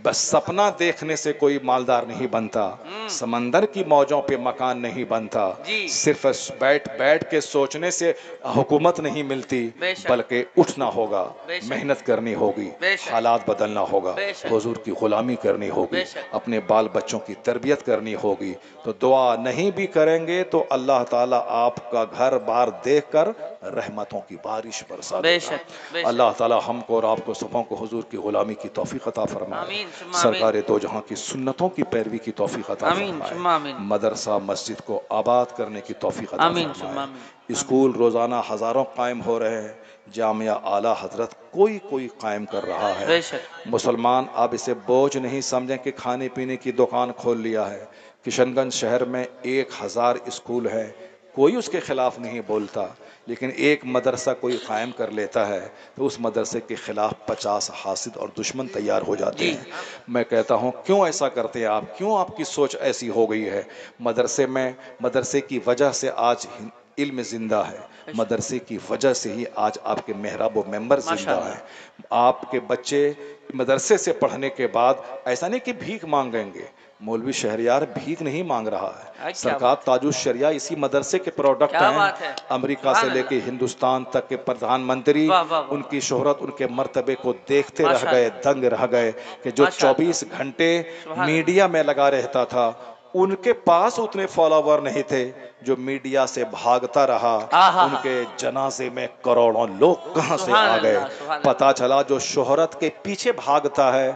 بس سپنا دیکھنے سے کوئی مالدار نہیں بنتا، سمندر کی موجوں پہ مکان نہیں بنتا، صرف بیٹھ کے سوچنے سے حکومت نہیں ملتی، بلکہ اٹھنا ہوگا، محنت کرنی ہوگی، حالات بدلنا ہوگا، حضور کی غلامی کرنی ہوگی، اپنے بال بچوں کی تربیت کرنی ہوگی۔ تو دعا نہیں بھی کریں گے تو اللہ تعالیٰ آپ کا گھر بار دیکھ کر رحمتوں کی بارش برسا دے گا۔ اللہ تعالیٰ ہم کو اور آپ کو سبوں کو حضور کی غلامی کی توفیق عطا فرمائے، سرکار دو جہاں کی سنتوں کی پیروی کی توفیق عطا فرمائے، مدرسہ مسجد کو آباد کرنے کی توفیق عطا فرمائے۔ اسکول روزانہ ہزاروں قائم ہو رہے ہیں، جامعہ اعلیٰ حضرت کوئی قائم کر رہا ہے۔ مسلمان اب اسے بوجھ نہیں سمجھیں کہ کھانے پینے کی دکان کھول لیا ہے۔ کشن گنج شہر میں 1000 اسکول ہے، کوئی اس کے خلاف نہیں بولتا۔ لیکن ایک مدرسہ کوئی قائم کر لیتا ہے تو اس مدرسے کے خلاف 50 حاسد اور دشمن تیار ہو جاتے ہیں. میں کہتا ہوں کیوں ایسا کرتے ہیں آپ, کیوں آپ کی سوچ ایسی ہو گئی ہے؟ مدرسے کی وجہ سے آج علم زندہ ہے, مدرسے کی وجہ سے ہی آج آپ کے محراب و ممبر زندہ ہیں. آپ کے بچے مدرسے سے پڑھنے کے بعد ایسا نہیں کہ بھیک مانگیں گے. مولوی شہریار بھیک نہیں مانگ رہا ہے, سرکار تاج الشریعہ اسی مدرسے کے پروڈکٹ ہیں. امریکہ سے لے کے ہندوستان تک کے پردھان منتری ان کی شہرت, ان کے مرتبے کو دیکھتے رہ گئے, دنگ رہ گئے کہ جو 24 گھنٹے میڈیا میں لگا رہتا تھا, ان کے پاس اتنے فالوور نہیں تھے جو میڈیا سے بھاگتا رہا. ان کے جنازے میں کروڑوں لوگ کہاں سے آ گئے. پتا چلا جو شہرت کے پیچھے بھاگتا ہے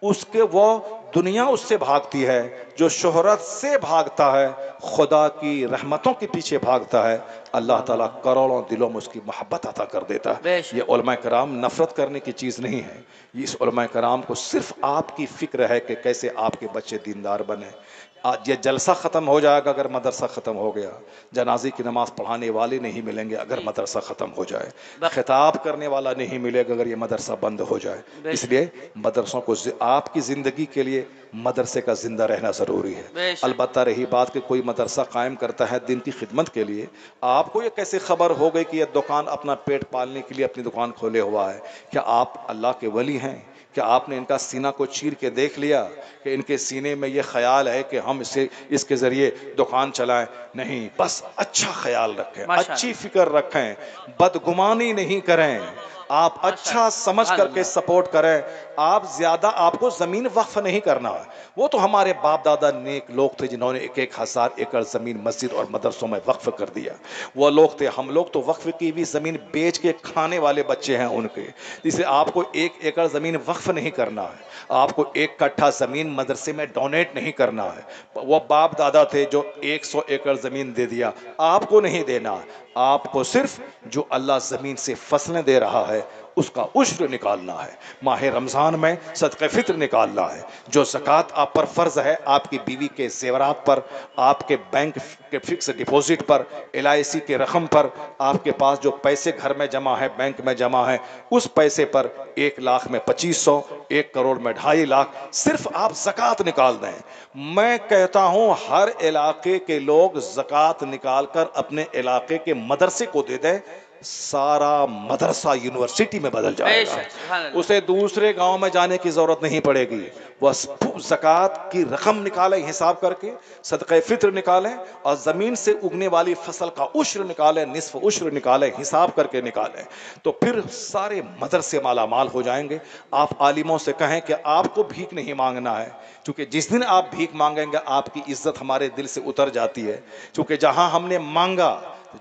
اس کے وہ دنیا اس سے بھاگتی ہے, جو شہرت سے بھاگتا ہے خدا کی رحمتوں کے پیچھے بھاگتا ہے, اللہ تعالیٰ کروڑوں دلوں میں اس کی محبت عطا کر دیتا ہے. یہ علماء کرام نفرت کرنے کی چیز نہیں ہے, اس علماء کرام کو صرف آپ کی فکر ہے کہ کیسے آپ کے بچے دیندار بنے. آج یہ جلسہ ختم ہو جائے گا اگر مدرسہ ختم ہو گیا, جنازے کی نماز پڑھانے والے نہیں ملیں گے اگر مدرسہ ختم ہو جائے, خطاب کرنے والا نہیں ملے گا اگر یہ مدرسہ بند ہو جائے. اس لیے مدرسوں کو آپ کی زندگی کے لیے مدرسے کا زندہ رہنا ضروری ہے. البتہ رہی بات کہ کوئی مدرسہ قائم کرتا ہے دین کی خدمت کے لیے, آپ کو یہ کیسے خبر ہو گئی کہ یہ دکان اپنا پیٹ پالنے کے لیے اپنی دکان کھولے ہوا ہے؟ کیا آپ اللہ کے ولی ہیں؟ کیا آپ نے ان کا سینہ کو چیر کے دیکھ لیا کہ ان کے سینے میں یہ خیال ہے کہ ہم اس کے ذریعے دکان چلائیں؟ نہیں, بس اچھا خیال رکھیں, اچھی فکر رکھیں, بدگمانی نہیں کریں, آپ اچھا سمجھ کر کے سپورٹ کریں. آپ زیادہ, آپ کو زمین وقف نہیں کرنا ہے. وہ تو ہمارے باپ دادا نیک لوگ تھے جنہوں نے 1,000 ایکڑ زمین مسجد اور مدرسوں میں وقف کر دیا. وہ لوگ تھے. ہم لوگ تو وقف کی بھی زمین بیچ کے کھانے والے بچے ہیں ان کے. جسے آپ کو 1 ایکڑ زمین وقف نہیں کرنا ہے, آپ کو 1 کٹھا زمین مدرسے میں ڈونیٹ نہیں کرنا ہے. وہ باپ دادا تھے جو 100 ایکڑ زمین دے دیا, آپ کو نہیں دینا. آپ کو صرف جو اللہ زمین سے فصلیں دے رہا ہے اس کا عشر نکالنا ہے. ماہ رمضان میں صدقہ فطر نکالنا ہے. جو زکوٰۃ آپ پر فرض ہے, آپ کی بیوی کے زیورات پر, آپ کے بینک کے فکس ڈپوزٹ پر, LIC کے رقم پر, آپ کے پاس جو پیسے گھر میں جمع ہے, بینک میں جمع ہے, اس پیسے پر 1 لاکھ میں 2500, 1 کروڑ میں 2.5 لاکھ صرف آپ زکوٰۃ نکال دیں. میں کہتا ہوں ہر علاقے کے لوگ زکوٰۃ نکال کر اپنے علاقے کے مدرسے کو دے دیں, سارا مدرسہ یونیورسٹی میں بدل جائے گا. اسے دوسرے گاؤں میں جانے کی ضرورت نہیں پڑے گی. وہ زکوٰۃ کی رقم نکالیں حساب کر کے, صدقہ فطر نکالیں, اور زمین سے اگنے والی فصل کا عشر نکالیں, نصف عشر نکالیں, حساب کر کے نکالیں, تو پھر سارے مدرسے مالا مال ہو جائیں گے. آپ عالموں سے کہیں کہ آپ کو بھیک نہیں مانگنا ہے, کیونکہ جس دن آپ بھیک مانگیں گے آپ کی عزت ہمارے دل سے اتر جاتی ہے. کیونکہ جہاں ہم نے مانگا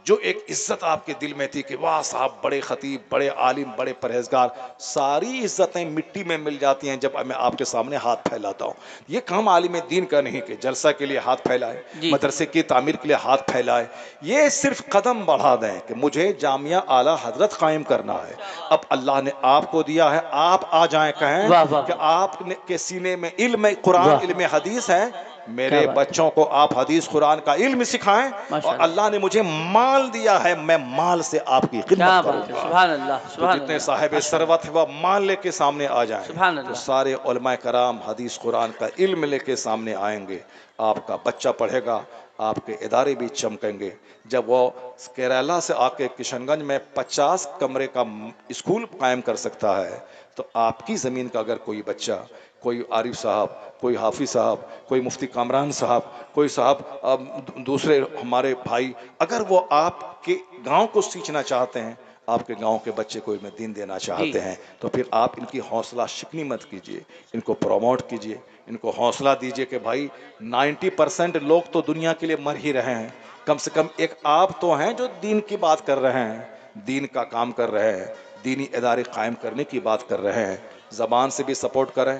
جو ایک عزت آپ کے دل میں تھی کہ واہ صاحب بڑے خطیب, بڑے عالم, بڑے پرہیزگار, ساری عزتیں مٹی میں مل جاتی ہیں جب میں آپ کے سامنے ہاتھ پھیلاتا ہوں. یہ کام عالم دین کا نہیں کہ جلسہ کے لیے ہاتھ پھیلائے, مدرسے کی تعمیر کے لیے ہاتھ پھیلائے. یہ صرف قدم بڑھا دیں کہ مجھے جامعہ اعلیٰ حضرت قائم کرنا ہے. اب اللہ نے آپ کو دیا ہے, آپ آ جائیں, کہیں کہ آپ کے سینے میں علم قرآن, علم حدیث ہے, میرے بچوں کو آپ حدیث قرآن کا علم سکھائیں. اور اللہ نے مجھے مال دیا ہے, میں مال سے آپ کی خدمت کروں گا. سبحان اللہ, تو جتنے صاحب ثروت ہے وہ مال لے کے سامنے آ جائیں. تو سارے علماء کرام حدیث قرآن کا علم لے کے سامنے آئیں گے. آپ کا بچہ پڑھے گا, آپ کے ادارے بھی چمکیں گے. جب وہ کیرالہ سے آ کے کشن گنج میں 50 کمرے کا اسکول قائم کر سکتا ہے, تو آپ کی زمین کا اگر کوئی بچہ, کوئی عارف صاحب, کوئی حافظ صاحب, کوئی مفتی کامران صاحب, کوئی صاحب دوسرے ہمارے بھائی, اگر وہ آپ کے گاؤں کو سینچنا چاہتے ہیں, آپ کے گاؤں کے بچے کو علم دین دینا چاہتے ہیں, تو پھر آپ ان کی حوصلہ شکنی مت کیجیے, ان کو پروموٹ کیجیے, ان کو حوصلہ دیجیے کہ بھائی 90% لوگ تو دنیا کے لیے مر ہی رہے ہیں, کم سے کم ایک آپ تو ہیں جو دین کی بات کر رہے ہیں, دین کا کام کر رہے ہیں, دینی ادارے قائم کرنے کی بات کر رہے ہیں. زبان سے بھی سپورٹ کریں,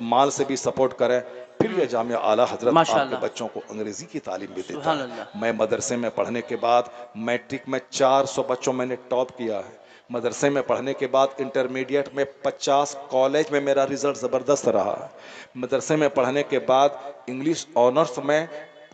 مال سے بھی سپورٹ کریں. پھر یہ جامعہ اعلیٰ حضرت آپ کے بچوں کو انگریزی کی تعلیم بھی دیتا ہے. میں مدرسے میں پڑھنے کے بعد میٹرک میں 400 بچوں میں نے ٹاپ کیا ہے. مدرسے میں پڑھنے کے بعد انٹرمیڈیٹ میں 50 کالج میں میرا رزلٹ زبردست رہا. مدرسے میں پڑھنے کے بعد انگلش آنرس میں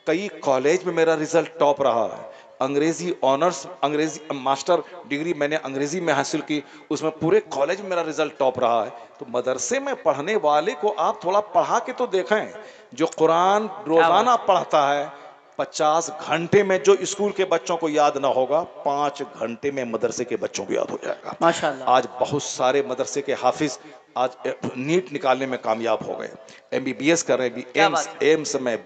کئی کالج میں میرا رزلٹ ٹاپ رہا ہے. انگریزی آنرس انگریزی ماسٹر ڈگری میں نے انگریزی میں حاصل کی, اس میں پورے کالج میں میرا رزلٹ ٹاپ رہا ہے. تو مدرسے میں پڑھنے والے کو آپ تھوڑا پڑھا کے تو دیکھیں. جو قرآن روزانہ پڑھتا ہے 50 گھنٹے میں جو اسکول کے بچوں کو یاد نہ ہوگا 5 گھنٹے میں مدرسے کے بچوں کو یاد ہو جائے گا. ماشاءاللہ. آج بہت سارے مدرسے کے حافظ آج نیٹ نکالنے میں کامیاب ہو گئے, MBBS کر رہے ہیں. ایمس میں,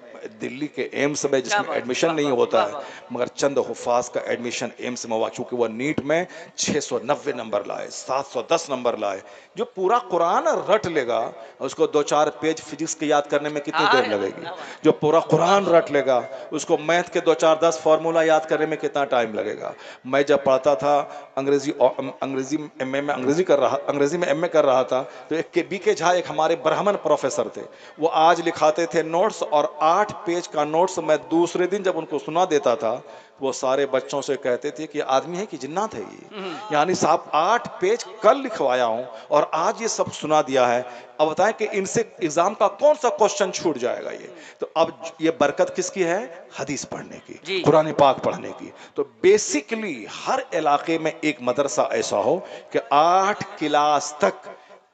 دلی کے ایمس میں جس میں ایڈمیشن نہیں ہوتا ہے, مگر چند حفاظ کا ایڈمیشن ایمس میں ہوا, چونکہ وہ نیٹ میں 690 نمبر لائے, 710 نمبر لائے. جو پورا قرآن رٹ لے گا اس کو 2-4 پیج فزکس کے یاد کرنے میں کتنی دیر لگے گی. جو پورا قرآن رٹ لے گا اس کو میتھ کے 2-4-10 فارمولا یاد کرنے میں کتنا ٹائم لگے گا. میں جب پڑھتا تھا انگریزی میں ایم اے کر رہا تھا, تو ایک بی کے جھا ایک ہمارے برہمن پروفیسر تھے, وہ آج لکھاتے تھے نوٹس, اور 8 پیج کا نوٹس میں دوسرے دن جب ان کو سنا دیتا تھا وہ سارے بچوں سے کہتے تھے کہ آدمی ہے کہ جنات ہے یہ. یعنی صاحب 8 پیج کل لکھوایا ہوں اور آج یہ سب سنا دیا ہے. اب بتائیں کہ ان سے ایگزام کا کون سا کوشچن چھوٹ جائے گا یہ. تو اب یہ برکت کس کی ہے؟ حدیث پڑھنے کی, قرآن پاک پڑھنے کی. تو بیسیکلی ہر علاقے میں ایک مدرسہ ایسا ہو کہ 8 کلاس تک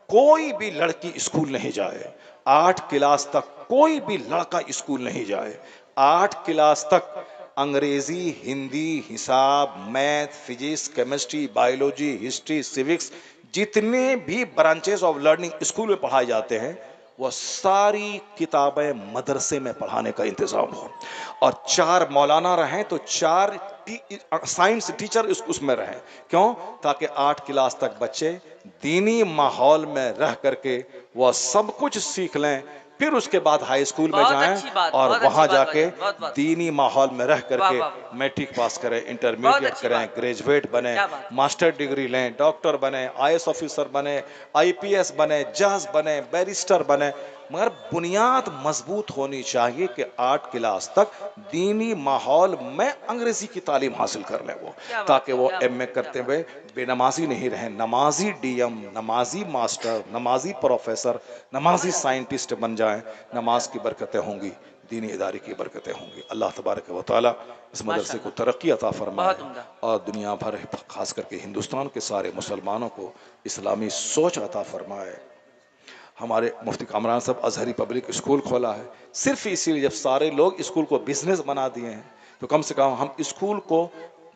کوئی بھی لڑکی اسکول نہیں جائے, 8 کلاس تک کوئی بھی لڑکا اسکول نہیں جائے, 8 کلاس تک انگریزی, ہندی, حساب, math, physics, chemistry, biology, history, سیوکس, جتنے بھی برانچز آف لرننگ اسکول میں پڑھائے جاتے ہیں وہ ساری کتابیں مدرسے میں پڑھانے کا انتظام ہو. اور 4 مولانا رہیں تو 4 سائنس ٹیچر اس میں رہیں. کیوں؟ تاکہ 8 کلاس تک بچے دینی ماحول میں رہ کر کے وہ سب کچھ سیکھ لیں, پھر اس کے بعد ہائی اسکول میں جائیں اور وہاں جا کے دینی ماحول میں رہ کر کے میٹرک پاس کریں, انٹرمیڈیٹ کریں, گریجویٹ بنیں, ماسٹر ڈگری لیں, ڈاکٹر بنیں, IAS آفیسر بنیں, IPS بنیں, جج بنیں, بیرسٹر بنیں. مگر بنیاد مضبوط ہونی چاہیے کہ 8 کلاس تک دینی ماحول میں انگریزی کی تعلیم حاصل کر لیں وہ, تاکہ وہ MA کرتے ہوئے بے نمازی نہیں رہیں, نمازی DM, نمازی ماسٹر, نمازی پروفیسر, نمازی سائنٹسٹ بن جائیں. نماز کی برکتیں ہوں گی, دینی ادارے کی برکتیں ہوں گی. اللہ تبارک و تعالی اس مدرسے کو ترقی عطا فرمائے اور دنیا بھر خاص کر کے ہندوستان کے سارے مسلمانوں کو اسلامی سوچ عطا فرمائے. ہمارے مفتی کامران صاحب ازہری پبلک اسکول کھولا ہے, صرف اسی لیے جب سارے لوگ اسکول کو بزنس بنا دیے ہیں تو کم سے کم ہم اسکول کو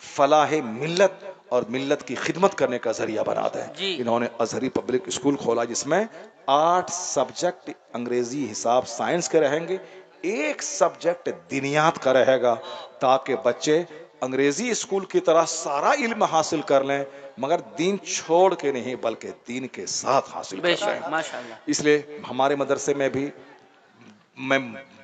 فلاح ملت اور ملت کی خدمت کرنے کا ذریعہ بنا دیں. انہوں نے ازہری پبلک اسکول کھولا جس میں 8 سبجیکٹ انگریزی, حساب, سائنس کے رہیں گے, 1 سبجیکٹ دینیات کا رہے گا, تاکہ بچے انگریزی اسکول کی طرح سارا علم حاصل کر لیں مگر دین چھوڑ کے نہیں بلکہ دین کے ساتھ حاصل کر لیں. اس لیے ہمارے مدرسے میں بھی میں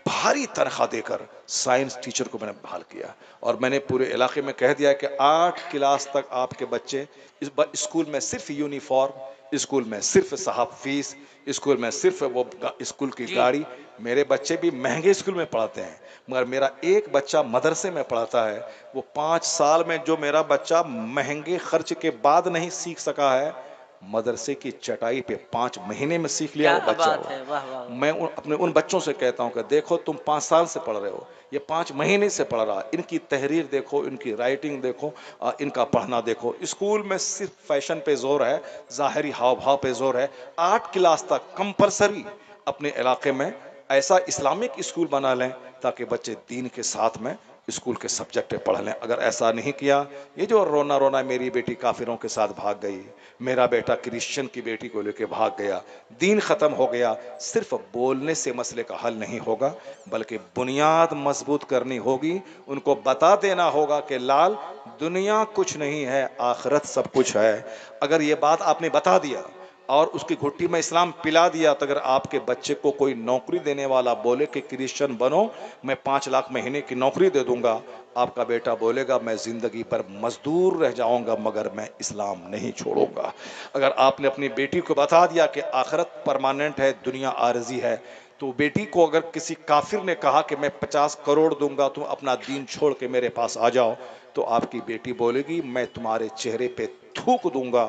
بھاری تنخواہ دے کر سائنس ٹیچر کو میں نے بحال کیا, اور میں نے پورے علاقے میں کہہ دیا کہ 8 کلاس تک آپ کے بچے اسکول میں صرف یونیفارم, اسکول میں صرف صاحب فیس, اسکول میں صرف وہ اسکول کی گاڑی. میرے بچے بھی مہنگے اسکول میں پڑھتے ہیں مگر میرا ایک بچہ مدرسے میں پڑھتا ہے, وہ 5 سال میں جو میرا بچہ مہنگے خرچ کے بعد نہیں سیکھ سکا ہے, مدرسے کی چٹائی پہ 5 مہینے میں سیکھ لیا وہ بچہ. میں اپنے ان بچوں سے کہتا ہوں کہ دیکھو تم 5 سال سے پڑھ رہے ہو, یہ 5 مہینے سے پڑھ رہا, ان کی تحریر دیکھو, ان کی رائٹنگ دیکھو, ان کا پڑھنا دیکھو. اسکول میں صرف فیشن پہ زور ہے, ظاہری ہاؤ بھاؤ پہ زور ہے. 8 کلاس تک کمپلسری اپنے علاقے میں ایسا اسلامک اسکول بنا لیں تاکہ بچے دین کے ساتھ میں اسکول کے سبجیکٹ پڑھ لیں. اگر ایسا نہیں کیا, یہ جو رونا میری بیٹی کافروں کے ساتھ بھاگ گئی, میرا بیٹا کرسچن کی بیٹی کو لے کے بھاگ گیا, دین ختم ہو گیا, صرف بولنے سے مسئلے کا حل نہیں ہوگا بلکہ بنیاد مضبوط کرنی ہوگی. ان کو بتا دینا ہوگا کہ لال دنیا کچھ نہیں ہے, آخرت سب کچھ ہے. اگر یہ بات آپ نے بتا دیا اور اس کی گھٹی میں اسلام پلا دیا, تو اگر آپ کے بچے کو کوئی نوکری دینے والا بولے کہ کرسچن بنو, میں 5 لاکھ مہینے کی نوکری دے دوں گا, آپ کا بیٹا بولے گا میں زندگی پر مزدور رہ جاؤں گا مگر میں اسلام نہیں چھوڑوں گا. اگر آپ نے اپنی بیٹی کو بتا دیا کہ آخرت پرماننٹ ہے, دنیا عارضی ہے, تو بیٹی کو اگر کسی کافر نے کہا کہ میں 50 کروڑ دوں گا تم اپنا دین چھوڑ کے میرے پاس آ جاؤ, تو آپ کی بیٹی بولے گی میں تمہارے چہرے پہ تھوک دوں گا,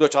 2-4